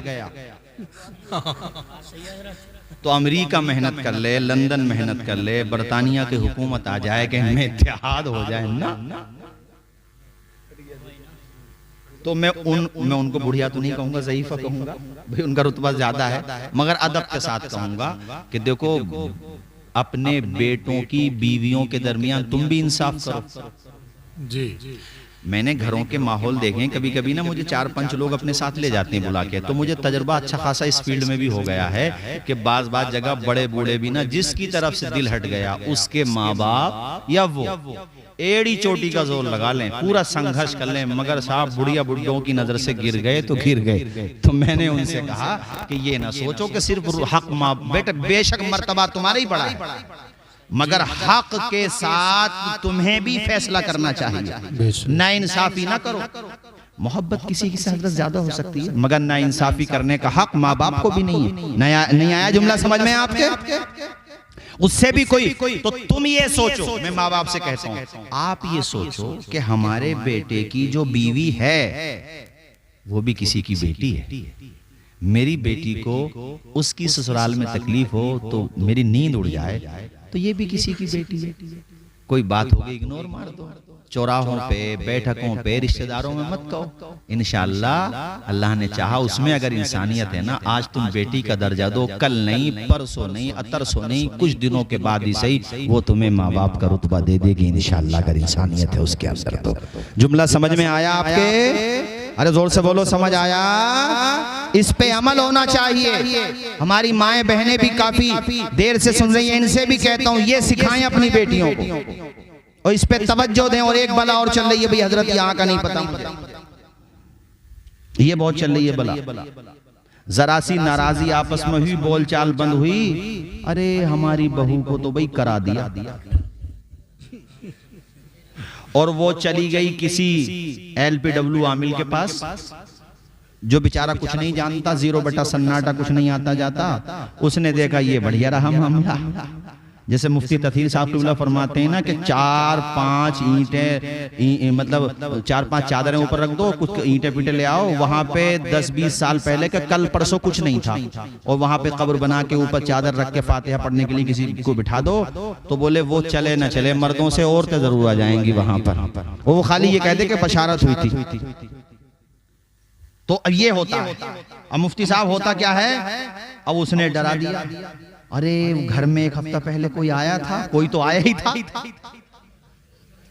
S1: तो अमेरिका मेहनत कर ले, लंदन मेहनत कर ले, बरतानिया की हुकूमत आ जाए कि इनमें इत्तेहाद हो जाए ना, तो मैं उनको बुढ़िया तो नहीं कहूंगा, ज़ईफ़ा कहूंगा, भाई उनका रुतबा ज्यादा है, मगर अदब के साथ कहूंगा कि देखो अपने बेटों की बीवियों के दरमियान तुम भी इंसाफ करो।
S3: जी
S1: मैंने घरों के माहौल देखे, कभी कभी ना मुझे 4-5 लोग अपने साथ ले जाते हैं बुला के, तो मुझे तजर्बा अच्छा खासा इस फील्ड में भी हो गया है कि बाज जगह बड़े बूढ़े भी ना जिसकी तरफ से दिल हट गया उसके माँ बाप या वो एड़ी चोटी का जोर लगा लें, पूरा संघर्ष कर लें, मगर साहब बुढ़िया बुढ़ों की नजर से गिर गए तो गिर गए। तो मैंने उनसे कहा कि ये ना सोचो कि सिर्फ हक माँ बेटे, बेशक मर्तबा तुम्हारा ही बड़ा है, मगर हक के साथ तुम्हें भी फैसला करना चाहिए, ना इंसाफी ना करो। मोहब्बत किसी की से हजरत ज्यादा हो सकती है, मगर ना इंसाफी करने का हक माँ बाप को भी नहीं है। नहीं आया जुमला समझ में आपके? उससे भी कोई तो तुम ये सोचो, मैं माँ बाप से कहता हूँ आप ये सोचो कि हमारे बेटे की जो बीवी है वो भी किसी की बेटी है। मेरी बेटी को उसकी ससुराल में तकलीफ हो तो मेरी नींद उड़ जाए, तो ये भी किसी की बेटी है। कोई बात हो गई इग्नोर मार दो, चौराहों पे, बैठकों पे, रिश्तेदारों में मत कहो। इंशाअल्लाह अल्लाह ने चाहा उसमें अगर इंसानियत है ना, आज तुम बेटी का दर्जा दो, कल नहीं, परसों नहीं, अतरसों नहीं, कुछ दिनों के बाद ही सही वो तुम्हें माँ बाप का रुतबा दे देगी इंशाअल्लाह, अगर इंसानियत है उसके अंदर। तो जुमला समझ में आया आपके? अरे जोर से बोलो, समझ आया? इस पे अमल होना चाहिए। हमारी माएं बहनें भी काफी देर से सुन रही हैं, इनसे भी कहता हूँ ये सिखाएं अपनी बेटियों को और इस पे तवज्जो दें। और एक बला और चल रही है भाई हजरत, यहाँ का नहीं पता मुझे, ये बहुत चल रही है बला। जरा सी नाराजी आपस में हुई, बोलचाल बंद हुई, अरे हमारी बहू को तो भाई करा दिया, और वो चली गई किसी LPW आमिल के पास जो बेचारा कुछ नहीं जानता, 0 बटा सन्नाटा, कुछ नहीं आता जाता। उसने देखा ये बढ़िया रहा मामला, जैसे मुफ्ती तथीर साहब क़िबला फरमाते हैं ना कि 4-5 ईंटें, मतलब 4-5 चादरें ऊपर रख दो, कुछ ईंटें पीटे ले आओ, वहां पे 10-20 साल पहले के कल परसों कुछ नहीं था, और वहां पे कब्र बना के ऊपर चादर रख के फातिहा पढ़ने के लिए किसी को बिठा दो, तो बोले वो चले न चले, मर्दों से औरतें जरूर आ जाएंगी वहां पर। वो खाली ये कहते कि बशारत हुई थी। तो अब ये होता है, अब मुफ्ती साहब होता क्या है, अब उसने डरा दिया, अरे घर में एक हफ्ता पहले कोई आया था, कोई तो आया ही था,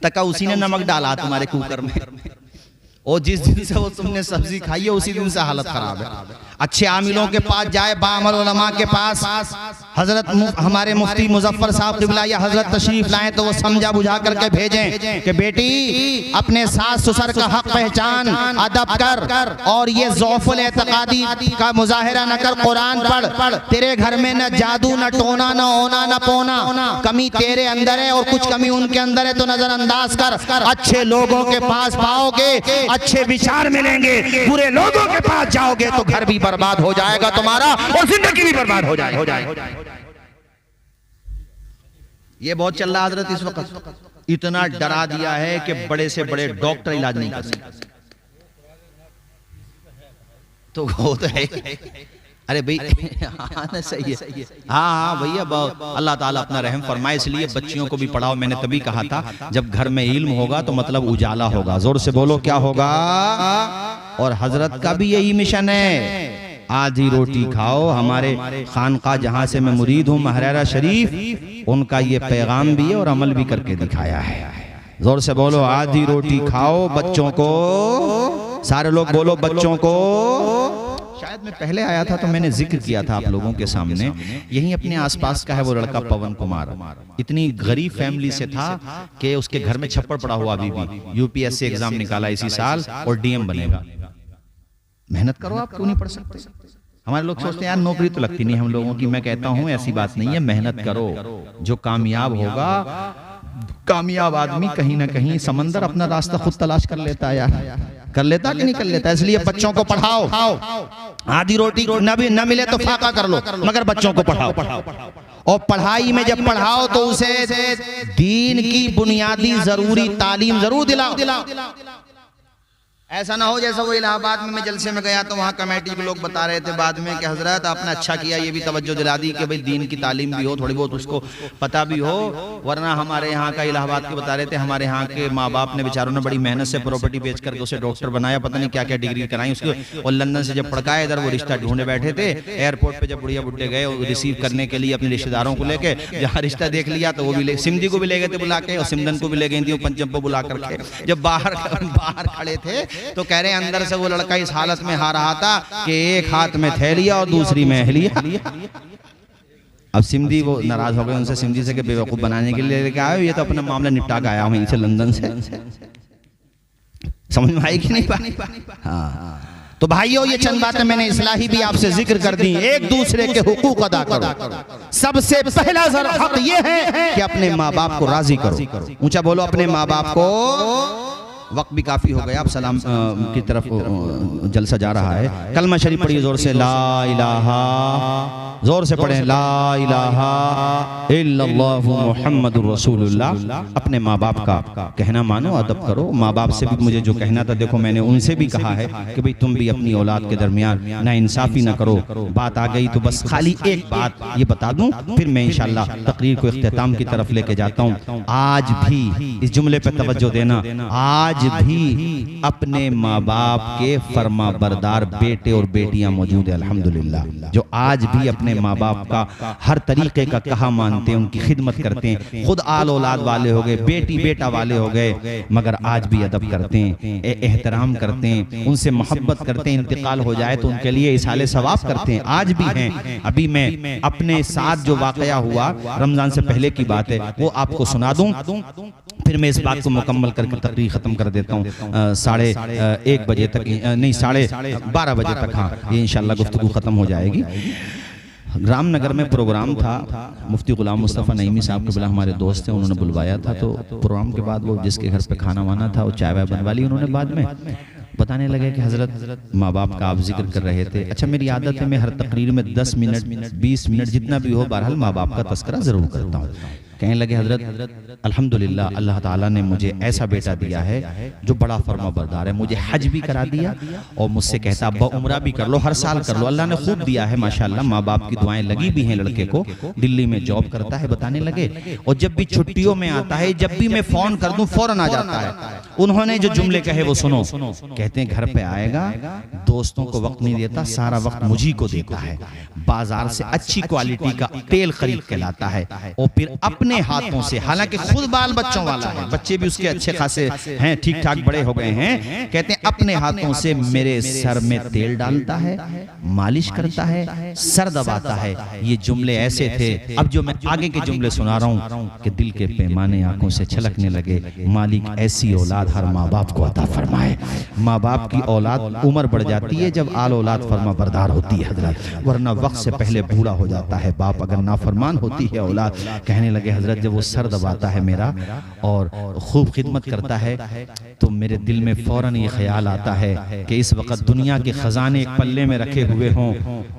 S1: तका उसी ने नमक डाला तुम्हारे कुकर में, और जिस दिन से वो तुमने सब्जी खाई है उसी दिन से हालत खराब है। अच्छे आमिलों के पास जाए, बाअमल उलमा के पास, हजरत हमारे मुफ्ती मुजफ्फर साहब क़िबला या हजरत तशरीफ लाएं तो वो समझा बुझा करके भेजें कि बेटी अपने सास ससुर का हक पहचान, अदब कर, और ये ज़ौफ़ुल एतक़ादी का मुज़ाहिरा न कर, कुरान पढ़। तेरे घर में न जादू, न टोना, न ओना, न पोना, कमी तेरे अंदर है और कुछ कमी उनके अंदर है, तो नजरअंदाज कर। अच्छे लोगों के पास पाओगे अच्छे विचार मिलेंगे, बुरे लोगों के पास जाओगे तो घर भी बर्बाद हो जाएगा तुम्हारा और जिंदगी भी बर्बाद हो जाएगी। ये बहुत चल रहा है हजरत इस वक्त, इतना डरा दिया है कि बड़े से बड़े डॉक्टर इलाज नहीं कर सकते। तो वो तो है, अरे भाई हाँ सही है, हाँ भैया, अल्लाह ताला अपना रहम फरमाए, इसलिए बच्चियों को भी पढ़ाओ। मैंने तभी कहा था जब घर में इल्म होगा तो मतलब उजाला होगा। जोर से बोलो क्या होगा? और हजरत का भी यही मिशन है, आधी रोटी खाओ। हमारे खानका जहां से मैं मुरीद हूँ, महरारा शरीफ, उनका ये पैगाम भी है और अमल भी करके दिखाया है। जोर से बोलो आधी रोटी खाओ, बच्चों को, सारे लोग बोलो बच्चों को। शायद मैं पहले आया था तो मैंने जिक्र किया था आप लोगों के सामने, यही अपने आसपास का है वो लड़का पवन कुमार। इतनी गरीब फैमिली से था कि उसके घर में छप्पड़ पड़ा हुआ अभी भी, UPSC एग्जाम निकाला इसी साल और DM बनेगा। मेहनत करो, आप क्यों नहीं पढ़ सकते? हमारे लोग सोचते हैं यार नौकरी तो लगती नहीं हम लोगों की, मैं कहता हूं ऐसी बात नहीं है, मेहनत करो। जो कामयाब होगा, कामयाब आदमी कहीं ना कहीं समंदर अपना रास्ता खुद तलाश कर लेता है यार, कर लेता कि नहीं कर लेता। इसलिए बच्चों को पढ़ाओ, आधी रोटी न मिले तो फाका कर लो, मगर बच्चों को पढ़ाओ। और पढ़ाई में जब पढ़ाओ तो उसे दीन की बुनियादी जरूरी तालीम जरूर दिलाओ। ऐसा ना हो जैसा वो इलाहाबाद में मैं जलसे में गया तो वहाँ कमेटी के लोग बता रहे थे बाद में कि हजरत आपने अच्छा किया, ये भी तवज्जो दिला दी कि भाई दीन की तालीम भी हो, थोड़ी बहुत उसको पता भी हो। वरना हमारे यहाँ का इलाहाबाद के बता रहे थे, हमारे यहाँ के माँ बाप ने बेचारों ने बड़ी मेहनत से प्रॉपर्टी बेच करके उसे डॉक्टर बनाया, पता नहीं क्या क्या डिग्री कराई उसको। और लंदन से जब पढ़काया इधर वो रिश्ता ढूंढे बैठे थे। एयरपोर्ट पर जब बुढ़िया बुढ़े गए रिसीव करने के लिए अपने रिश्तेदारों को लेके, जहाँ रिश्ता देख लिया तो वो भी सिमदी को भी ले गए थे बुला के, और सिमदन को भी ले गई थी पंचम को बुला करके। जब बाहर खड़े थे तो कह रहे अंदर से वो लड़का इस हालत में आ रहा था कि एक हाथ में थैलिया और दूसरी में हलिया। अब सिमदी वो नाराज हो गए उनसे, सिमदी से कि बेवकूफ बनाने के लिए लेके आए, ये तो अपना मामला निपटा के आया वहीं से लंदन से। समझ में आई कि नहीं? हाँ। तो भाइयों ये चंद बातें मैंने इस्लाही भी आपसे जिक्र कर दी। एक दूसरे के हुकूक अदा करो। सबसे पहला जरा हक ये है कि अपने माँ बाप को राजी करो। ऊंचा बोलो, अपने माँ बाप को। वक्त भी काफी हो गया, अब सलाम की तरफ जलसा जा रहा है। कलमा शरीफ पढ़िए जोर से, ला इलाहा, जोर से पढ़ें, ला इलाहा इल्लल्लाहु मुहम्मदुर रसूलुल्लाह। अपने माँ बाप का कहना मानो, अदब करो। माँ बाप से भी मुझे जो कहना था, देखो मैंने उनसे भी कहा है कि भाई तुम भी अपनी औलाद के दरमियान ना इंसाफी ना करो। बात आ गई तो बस खाली एक बात ये बता दूं, फिर मैं इंशाल्लाह तकरीर को इख्तिताम की तरफ लेके जाता हूँ। आज भी इस जुमले पे तवज्जो देना, आज भी अपने माँ बाप के फरमा बरदार बेटे और बेटियां मौजूद है अल्हम्दुलिल्लाह, जो आज भी अपने माँ बाप का हर तरीके का कहा मानते हैं, उनकी खिदमत करते हैं। खुद आल औलाद वाले हो गए, बेटी बेटा वाले हो गए, मगर आज भी अदब करते हैं, एहतराम करते हैं, उनसे मोहब्बत करते हैं। इंतकाल हो जाए तो उनके लिए इसाले सवाब करते हैं, आज भी हैं। अभी मैं अपने साथ जो वाकया हुआ रमजान से पहले की बात है वो आपको सुना दूं, फिर मैं इस बात को मुकम्मल करके तकरीर खत्म कर देता हूँ। 1:30 बजे तक, नहीं 12:30 बजे तक, हाँ ये इंशाल्लाह गुफ्तगू खत्म हो जाएगी। रामनगर में प्रोग्राम था, मुफ्ती गुलाम मुस्तफ़ा नईमी साहब के हमारे दोस्त हैं, उन्होंने बुलवाया था। तो प्रोग्राम के बाद वो जिसके घर पे खाना वाना था वो चाय वाय बनवा ली उन्होंने। बाद में बताने लगे कि हजरत माँ बाप का आप जिक्र कर रहे थे। अच्छा मेरी आदत है मैं हर तकरीर में 10 मिनट 20 मिनट जितना भी हो बहरहाल माँ बाप का तस्करा जरूर करता हूँ। कहने लगे हजरत अल्हम्दुलिल्लाह अल्लाह ताला ने मुझे ऐसा बेटा दिया है जो बड़ा फर्मा बरदार है, मुझे हज भी करा दिया और मुझसे कहता अब्बा उम्रा भी कर लो, हर साल कर लो, अल्लाह ने खूब दिया है माशाल्लाह। माँ बाप की दुआएं लगी भी हैं लड़के को, दिल्ली में जॉब करता है बताने लगे। और जब भी छुट्टियों में आता है, जब भी मैं फोन कर दूं फौरन आ जाता है। उन्होंने जो जुमले कहे वो सुनो, कहते हैं घर पे आएगा, दोस्तों को वक्त नहीं देता, सारा वक्त मुझी को देता है, बाजार से अच्छी क्वालिटी का तेल खरीद के लाता है और फिर अपने हाथों से, हालांकि खुद बाल बच्चों वाला है, बच्चे भी उसके अच्छे खासे हैं, ठीक ठाक बड़े हो गए हैं, कहते हैं अपने हाथों से मेरे सर में तेल डालता है, मालिश करता है, सर दबाता है। ये जुमले ऐसे थे। अब जो मैं आगे के जुमले सुना रहा हूँ कि दिल के पैमाने आंखों से छलकने लगे। मालिक ऐसी औलाद हर माँ बाप को अता फरमाए। माँ बाप की औलाद उम्र बढ़ जाती है जब आल औलाद फरमा बरदार होती है हजरत, वरना वक्त से पहले बूढ़ा हो जाता है बाप अगर नाफरमान होती है औलाद। कहने लगे हजरत जब वो सर दबाता है मेरा और खूब खिदमत करता है तो मेरे दिल में फौरन ये ख्याल आता है कि इस वक्त दुनिया के खजाने एक पल्ले में रखे हुए हों,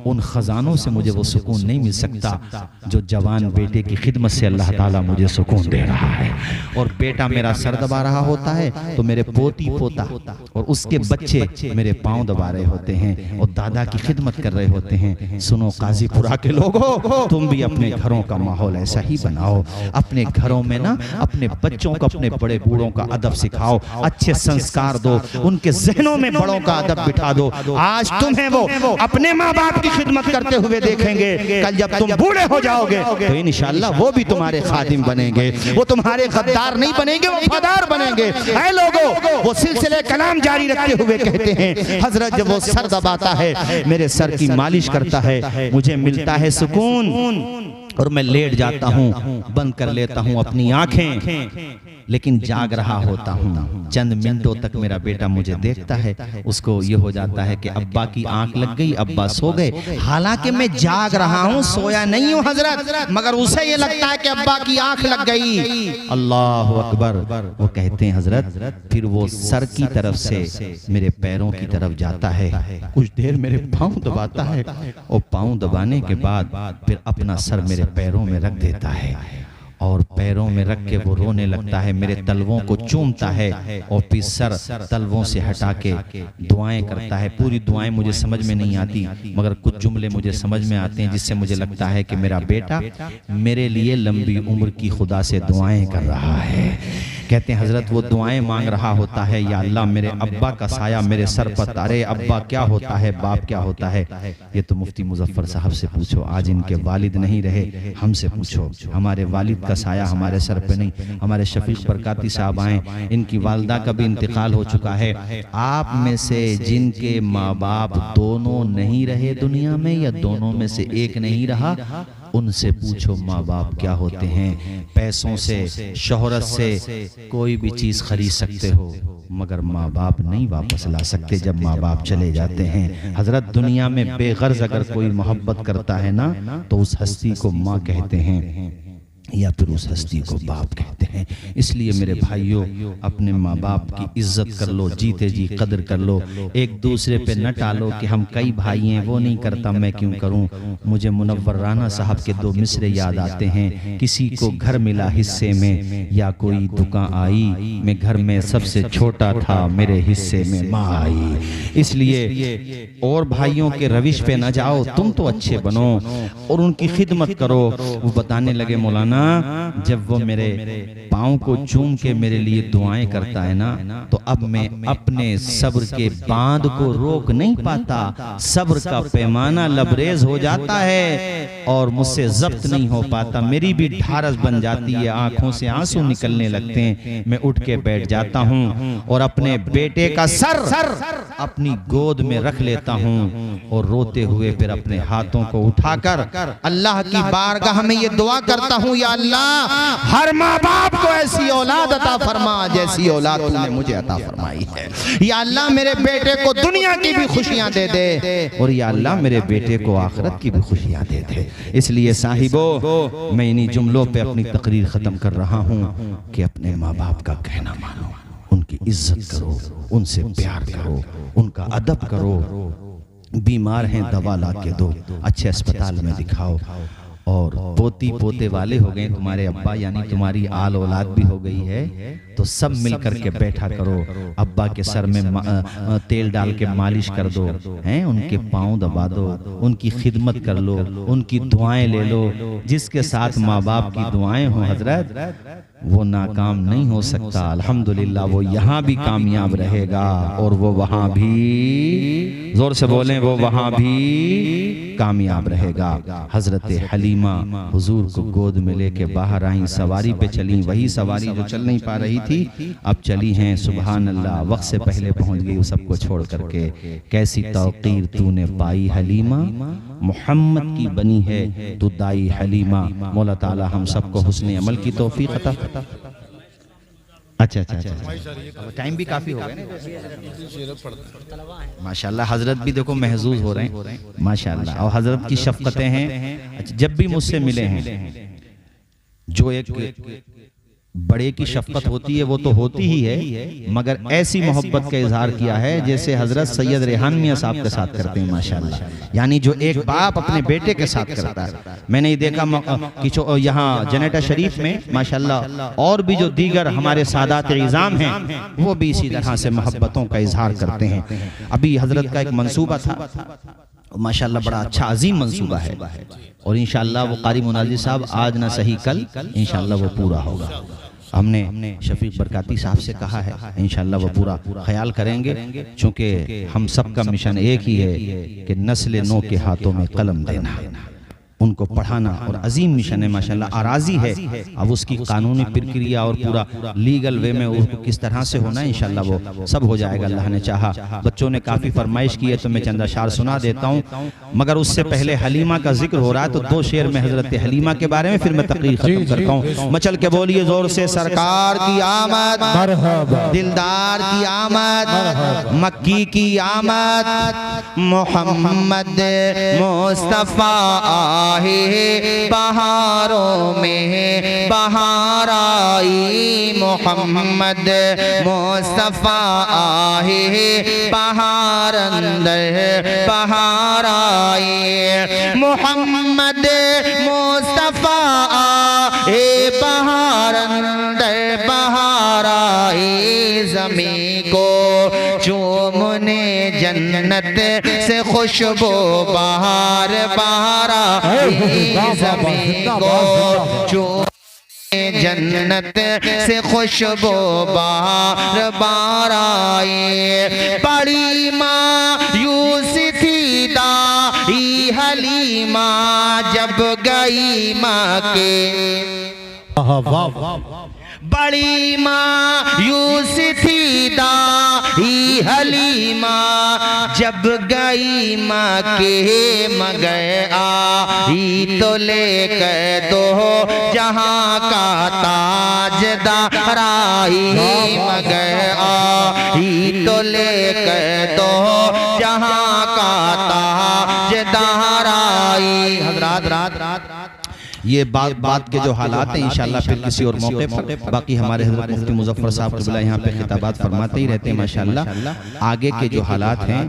S1: उन खजानों से मुझे वो सुकून नहीं मिल सकता जो जवान बेटे की खिदमत से अल्लाह ताला मुझे सुकून दे रहा है। और बेटा मेरा सर दबा रहा होता है तो मेरे पोती पोता और उसके बच्चे मेरे पांव दबा रहे होते हैं और दादा की खिदमत कर रहे होते हैं। सुनो काजीपुरा के लोगों, तुम भी अपने घरों का माहौल ऐसा ही बनाओ। अपने घरों में ना अपने बच्चों को, अपने बड़े बूढ़ों का अदब सिखाओ, अच्छे संस्कार दो, उनके जहनों में बड़ों का अदब बिठा दो। आज तुम्हें वो अपने माँ बाप की खिदमत करते हुए देखेंगे, कल जब तुम बूढ़े हो जाओगे तो इंशाअल्लाह वो भी तुम्हारे खादिम बनेंगे, वो तुम्हारे गद्दार नहीं बनेंगे, वफादार बनेंगे। ऐ लोगों, वो सिलसिले कलाम जारी रखते हुए कहते हैं हजरत जब वो सर दबाता है, मेरे सर की मालिश करता है, मुझे मिलता है सुकून और मैं लेट जाता हूँ, बंद कर लेता हूँ अपनी आंखें, लेकिन जाग रहा होता हूँ। चंद मिनटों तक मेरा बेटा मुझे देखता है, उसको ये हो जाता है कि अब्बा की आंख लग गई, अब्बा सो गए। हालांकि मैं जाग रहा हूँ, सोया नहीं हूँ हजरत, मगर उसे ये लगता है कि अब्बा की आंख लग गई। अल्लाह अकबर। वो कहते हैं हजरत फिर वो सर की तरफ से मेरे पैरों की तरफ जाता है, कुछ देर मेरे पाँव दबाता है और पाँव दबाने के बाद फिर अपना सर मेरे पैरों में रख देता है और पैरों में रख के वो रोने लगता है, मेरे तलवों को चूमता है और फिर सर तलवों से हटा के दुआएं करता है। पूरी दुआएं मुझे समझ में नहीं आती, मगर कुछ जुमले मुझे समझ में आते हैं, जिससे मुझे लगता है कि मेरा बेटा मेरे लिए लंबी उम्र की खुदा से दुआएं कर रहा है। कहते हैं हजरत वो दुआएं मांग रहा होता है, या अल्लाह मेरे अब्बा का साया मेरे सर पर, अरे अब्बा क्या होता है, बाप क्या होता है। ये तो मुफ्ती मुजफ्फर साहब से पूछो, आज इनके वालिद नहीं रहे, हमसे पूछो। हमारे वालिद का साया हमारे सर पे नहीं, हमारे शफीक बरकाती साहब आए, इनकी वालदा का भी इंतकाल हो चुका है। आप में से जिनके माँ बाप दोनों नहीं रहे दुनिया में, या दोनों में से एक नहीं रहा, उनसे पूछो माँ बाप क्या होते हैं। पैसों से, शोहरत से कोई भी चीज खरीद सकते हो, मगर माँ बाप नहीं वापस ला सकते जब माँ बाप चले जाते हैं। हजरत दुनिया में बेगर्ज अगर कोई मोहब्बत करता है ना, तो उस हस्ती को माँ कहते हैं या फिर उस हस्ती को बाप कहते हैं। इसलिए मेरे भाइयों, अपने माँ बाप की इज्जत कर लो, जीते जी कदर कर लो। एक दूसरे पे न टालो कि हम कई भाई हैं, वो नहीं करता मैं क्यों करूं। मुझे मुनव्वर राना साहब के दो मिसरे याद आते हैं, किसी को घर मिला हिस्से में या कोई दुकान आई, मैं घर में सबसे छोटा था, मेरे हिस्से में माँ आई। इसलिए और भाइयों के रविश पे न जाओ, तुम तो अच्छे बनो और उनकी खिदमत करो। वो बताने लगे मौलाना, जब वो मेरे पाँव को चूम के मेरे लिए दुआएं करता है ना, तो अब मैं अपने सब्र के बांध को रोक नहीं पाता, सब्र का पैमाना लबरेज हो जाता है और मुझसे जब्त नहीं हो पाता। मेरी भी ढारस बन जाती है, आंखों से आंसू निकलने लगते हैं। मैं उठ के बैठ जाता हूँ और अपने बेटे का सर अपनी गोद में रख लेता हूँ और रोते हुए फिर अपने हाथों को उठाकर अल्लाह की बारगाह में ये दुआ करता हूँ, या अल्लाह हर माँ बाप को ऐसी औलाद अता फरमा जैसी औलाद तूने मुझे अता फरमाई है। या अल्लाह मेरे बेटे को दुनिया की भी खुशियां दे दे, और या अल्लाह मेरे बेटे को आखिरत की भी खुशियां दे दे। इसलिए साहिबो, मैं इन्हीं जुमलों पे अपनी तकरीर खत्म कर रहा हूँ कि अपने माँ बाप का कहना मानो, उनकी इज्जत करो, उनसे प्यार करो, उनका अदब करो। बीमार हैं दवा ला के दो, अच्छे अस्पताल में दिखाओ। और पोती पोते वाले हो गए तुम्हारे अब्बा, यानी तुम्हारी आल औलाद भी हो गई है, तो सब मिल करके बैठा करो, अब्बा के सर में तेल डाल के मालिश कर दो, हैं, उनके पाँव दबा दो, उनकी खिदमत कर लो, उनकी दुआएं ले लो। जिसके साथ माँ बाप की दुआएं हो हजरत, वो नाकाम नहीं हो सकता। अल्हम्दुलिल्लाह वो यहाँ भी कामयाब रहेगा और वो वहाँ भी, जोर से बोलें, वो वहाँ भी कामयाब रहेगा। हजरत हलीमा हुजूर को गोद में लेके बाहर आई, सवारी पे चली, वही सवारी जो चल नहीं पा रही थी अब चली हैं। सुभान अल्लाह, वक्त से पहले पहुंच गई सबको छोड़ करके। कैसी तौकीर तूने पाई हलीमा, मोहम्मद की बनी है तू दाई हलीमा। मौला ताला हम सबको हुस्ने अमल की तौफीक अता। अच्छा, टाइम भी काफी हो गया ना माशाल्लाह। हजरत भी देखो महजूज हो रहे हैं माशाल्लाह, और हजरत की शफकतें हैं। अच्छा, जब भी मुझसे मिले हैं, जो एक बड़े की शफकत होती है वो तो होती ही है, मगर ऐसी मोहब्बत का इजहार किया है जैसे हजरत सैयद रेहान मियां साहब के साथ करते हैं माशाल्लाह। यानी जो एक बाप अपने बेटे के साथ करता है। मैंने ये देखा कि यहाँ जनेटा शरीफ में माशाल्लाह, और भी जो दीगर हमारे सादात इज़ाम हैं वो भी इसी तरह से मोहब्बतों का इजहार करते हैं। अभी हजरत का एक मंसूबा था माशाल्लाह, बड़ा अच्छा अजीम मंसूबा है, और इंशाअल्लाह वो कारी मुनाजिर साहब आज ना सही कल इंशाअल्लाह वो पूरा होगा। हमने शफीक बरकाती साहब से कहा है इंशाअल्लाह वो पूरा ख्याल करेंगे, चूँकि हम सब का मिशन एक ही है कि नस्ल नो के हाथों में कलम देना, उनको पढ़ाना, और अजीम मिशन है माशाल्लाह। आराजी है, अब उसकी कानूनी प्रक्रिया और पूरा लीगल वे में उसको किस तरह से होना है इंशाल्लाह वो सब हो जाएगा अल्लाह ने चाहा। बच्चों ने काफ़ी फरमाइश की है तो मैं चंद अशार सुना देता हूँ, मगर उससे पहले हलीमा का जिक्र हो रहा है तो दो शेर में हजरत हलीमा के बारे में फिर मैं तकरीर खत्म करता हूँ। मचल के बोलिए जोर से, सरकार की आमद, दिलदार की आमद, मक्की की आमद, मोहम्मद मुस्तफा आहे बहारों में बहार आई, मोहम्मद मुस्तफ़ा आहे बहार अंदर बहार आई, मोहम्मद मुस्तफ़ा आहे बहार अंदर बहार आई, ज़मीं को चूमने जन्नत से खुशबू बहार बहार आई, ज़मीं को चूमने जन्नत से खुशबू बहार बहार आई, बड़ी मायूस थी दाई हलीमा जब गई माँ के, बड़ी मायूस थी दाई हलीमा जब गई माँ के, मगर आई तो लेकर दो जहाँ का ताजदार आई, मगर आई तो लेकर दो जहाँ का ताजदार आई। हज़रात ये बात के जो हालात हैं इंशाअल्लाह फिर किसी और मौके पर, बाकी हमारे हज़रत मुफ्ती मुज़फ़्फ़र साहब क़िबला यहाँ पे खिताबात फरमाते ही रहते हैं माशाअल्लाह। आगे के जो हालात हैं,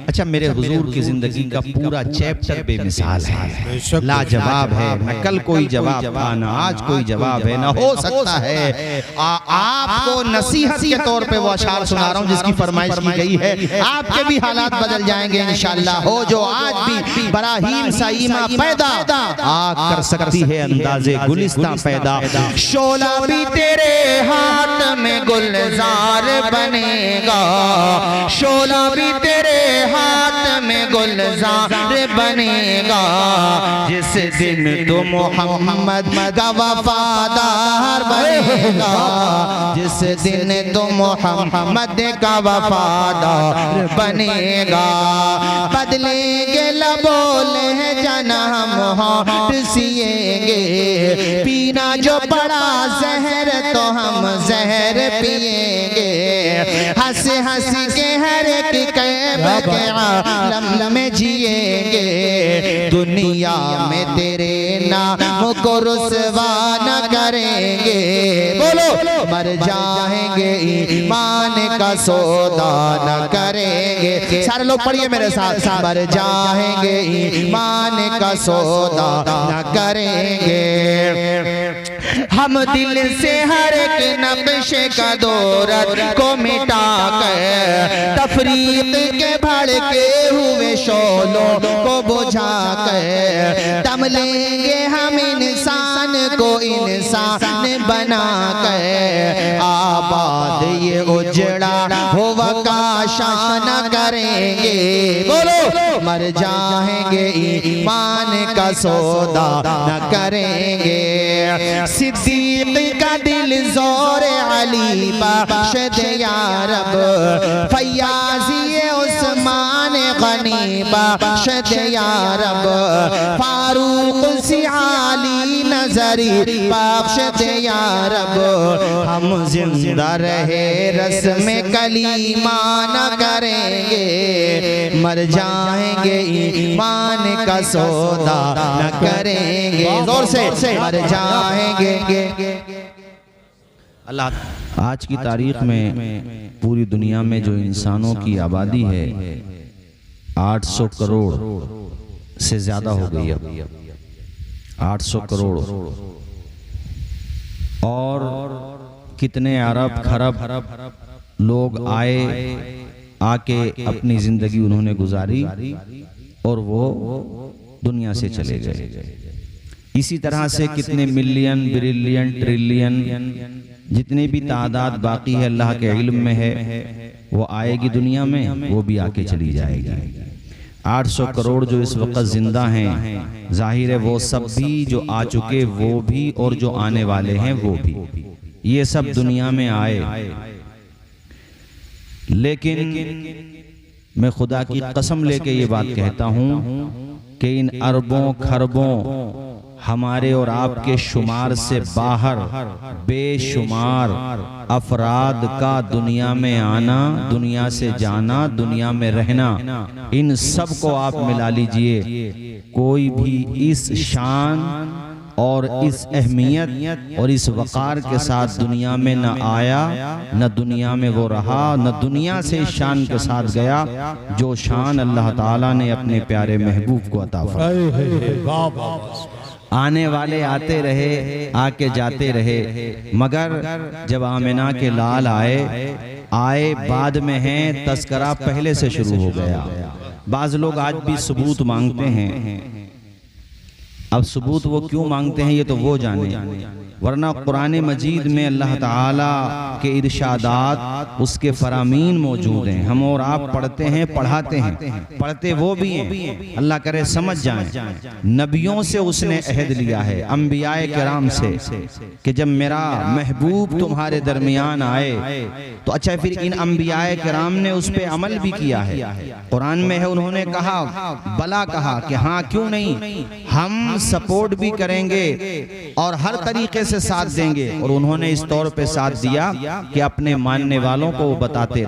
S1: अच्छा मेरे हुजूर की ज़िंदगी का पूरा चैप्टर बेमिसाल है, लाजवाब है, न कल कोई जवाब था न आज कोई जवाब है, न हो सकता है। आपको नसीहत के तौर पर वो अशार सुना रहा हूँ जिसकी फरमाइश की गई है, आपके भी हालात बदल जाएंगे इंशाअल्लाह। हो जो आज भी बराहीम साईमा पैदा आ कर सकती है अंदाज़े गुलिस्तां पैदा, शोला भी तेरे हाथ में गुलजार बनेगा, शोला भी तेरे हाथ में गुलजार बनेगा, जिस दिन तो मोहम्मद का वफादार बनेगा, जिस दिन तो मोहम्मद का वफादार बनेगा, बदलेंगे लबोले जना हम सिएंगे, पीना जो पड़ा जहर तो हम जहर पिएंगे, हंस हंस के हर एक कैब के आलम में जिएंगे, दुनिया में तेरे नाम को रुसवा न करेंगे, बोलो मर जाएंगे ईमान का सौदा न करेंगे। सारे लोग पढ़िए मेरे साथ, मर जाएंगे ईमान का सौदा न करेंगे, हम दिल से हर एक नक्शे का दौरत को मिटा कर, तफरीक के भड़के हुए शोलों को बुझा कर, दम लेंगे हम इंसान को इंसान बना कर, आबाद ये उजड़ा होवा का शान करेंगे, बोलो मर जाएंगे ईमान का सौदा न करेंगे, सिद्दीक का दिल जोर अली बख्श दे या रब, फयाज़ी उस्मान गनी बख्श दे या रब, फारूक सियाली नजरी बख्श दे या रब, हम जिंदा रहे रस्म कलीमा न करेंगे, मर जाएंगे ईमान का सौदा न करेंगे, जोर से मर जाएंगे। अल्लाह आज की तारीख में पूरी दुनिया में जो इंसानों की आबादी है 800 करोड़ से ज्यादा हो गई है, 800 करोड़, और कितने अरब खरब लोग आए, आके अपनी जिंदगी उन्होंने गुजारी और वो दुनिया से चले गए। इसी तरह से कितने मिलियन बिलियन ट्रिलियन जितनी भी तादाद बाकी है अल्लाह के इल्म में है, वो आएगी दुनिया में, वो भी आके चली जाएगी। 800 करोड़ जो इस वक्त जिंदा हैं, जाहिर है वो सब भी जो आ चुके वो भी और जो आने वाले हैं वो भी, ये सब दुनिया में आए। लेकिन मैं खुदा की कसम लेके ये बात कहता हूँ कि इन अरबों खरबों हमारे और आपके शुमार से बाहर बेशुमार अफराद का दुनिया में आना, दुनिया से जाना, दुनिया में रहना, इन सब को आप मिला लीजिए, कोई भी इस शान और इस अहमियत और इस वक़ार के साथ दुनिया में न आया, न दुनिया में वो रहा, न दुनिया से इस शान के साथ गया जो शान अल्लाह ताला ने अपने प्यारे महबूब को अता फरमाई। आने वाले आते रहे, आके जाते रहे, मगर जब आमिना के लाल आए बाद में हैं, तस्करा पहले से शुरू हो गया। बाज़ लोग आज भी सबूत मांगते हैं, अब सबूत वो क्यों मांगते हैं ये तो वो जाने, वरना कुरान मजीद में अल्लाह ताला के इरशादात, उसके फरामीन मौजूद हैं। हम और आप पढ़ते हैं, पढ़ाते हैं, पढ़ते वो भी हैं, अल्लाह करे समझ जाएं। नबियों से उसने अहद लिया है, अंबियाए किराम से, कि जब मेरा महबूब तुम्हारे दरमियान आए तो अच्छा, फिर इन अंबियाए किराम ने उस पर अमल भी किया है। कुरान में है, उन्होंने कहा, बला कहा कि हाँ क्यों नहीं, हम सपोर्ट भी करेंगे और हर तरीके से साथ देंगे। और उन्होंने इस तौर पे साथ दिया कि अपने मानने वालों को वो बताते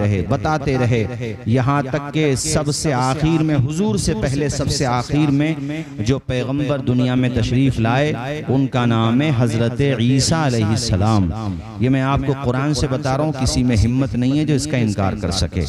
S1: रहे, यहाँ तक के सबसे आखिर में, हुजूर से पहले सबसे आखिर में जो पैगंबर दुनिया में तशरीफ लाए, उनका नाम है हजरत ईसा अलैहिस्सलाम। ये मैं आपको कुरान से बता रहा हूँ, किसी में हिम्मत नहीं है जो इसका इनकार कर सके।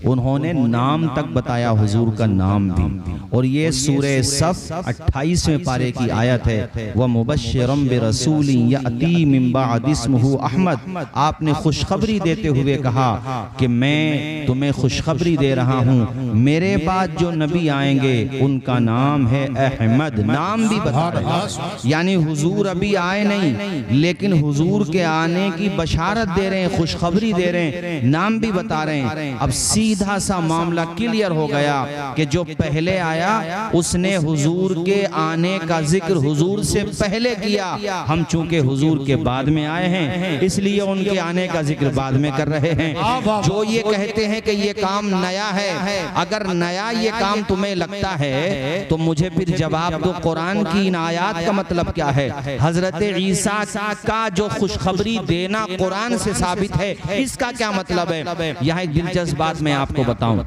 S1: उन्होंने नाम तक बताया, हुजूर का नाम भी। और ये सूरह सफ 28वें पारे की आयत है, वह मुबश्शिरम बिरसूली याती मिन बअदि इस्मुहु अहमद। आपने खुशखबरी देते हुए कहा कि मैं तुम्हें खुशखबरी दे रहा हूँ, मेरे बाद जो नबी आएंगे उनका नाम है अहमद। नाम भी बता रहे, यानी हुजूर अभी आए नहीं, लेकिन हुजूर के आने की बशारत दे रहे हैं, खुशखबरी दे रहे हैं, नाम भी बता रहे हैं। अब सीधा सा मामला क्लियर हो गया कि जो पहले आया उसने हुजूर के आने का जिक्र हुजूर से पहले किया। हम चूंकि हुजूर के बाद में आए हैं, इसलिए उनके आने का जिक्र बाद में कर रहे हैं। जो ये कहते हैं कि ये काम नया है, अगर नया ये काम तुम्हें लगता है तो मुझे फिर जवाब दो, कुरान की इन आयात का मतलब क्या है? हजरत ईसा का जो खुशखबरी देना कुरान से साबित है, इसका क्या मतलब है? यहाँ एक दिलचस्प बात मैं आपको बताऊं,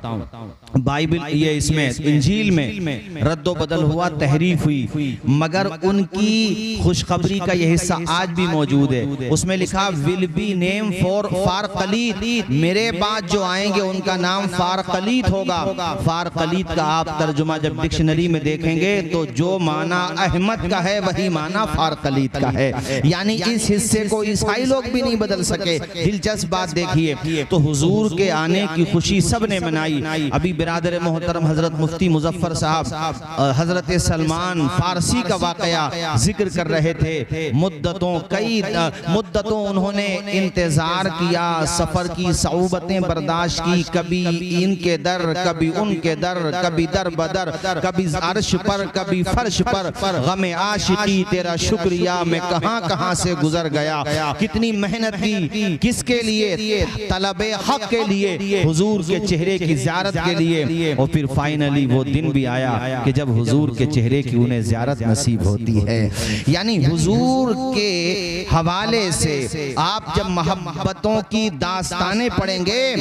S1: बाइबल ये इसमें इंजील में रद्दो बदल हुआ, तहरीफ हुई, मगर उनकी खुशखबरी का यह हिस्सा आज भी मौजूद है। उसमें लिखा विल बी नेम फॉर फारकलीत, मेरे बाद जो आएंगे उनका नाम फारकलीत होगा। फारकलीत का आप तर्जुमा जब डिक्शनरी में देखेंगे तो जो माना अहमद का है वही माना फारकलीत का है, यानी इस हिस्से को ईसाई लोग भी नहीं बदल सके। दिलचस्प बात देखिए, तो हुजूर के आने की खुशी सब ने मनाई। अभी बिरादर मोहतरम हजरत मुफ्ती मुजफ्फर साहब हजरत सलमान फारसी का वाकया जिक्र कर रहे थे। मुद्दतों उन्होंने इंतजार किया, सफर की सऊबतें बर्दाश्त की, कभी इनके दर, कभी उनके दर, कभी दर बदर, कभी अर्श पर, कभी फर्श पर, गमे आशिकी तेरा शुक्रिया मैं कहां कहां से गुजर गया। कितनी मेहनत की, किसके लिए? तलबे हक के लिए, हुजूर के चेहरे की ज़ियारत के लिए। और फिर फाइनली वो दिन भी आया कि जब हुजूर के चेहरे की उन्हें ज़ियारत नसीब होती है। यानी हुजूर के हवाले से आप जब मोहब्बतों की दास्तानें पढ़ेंगे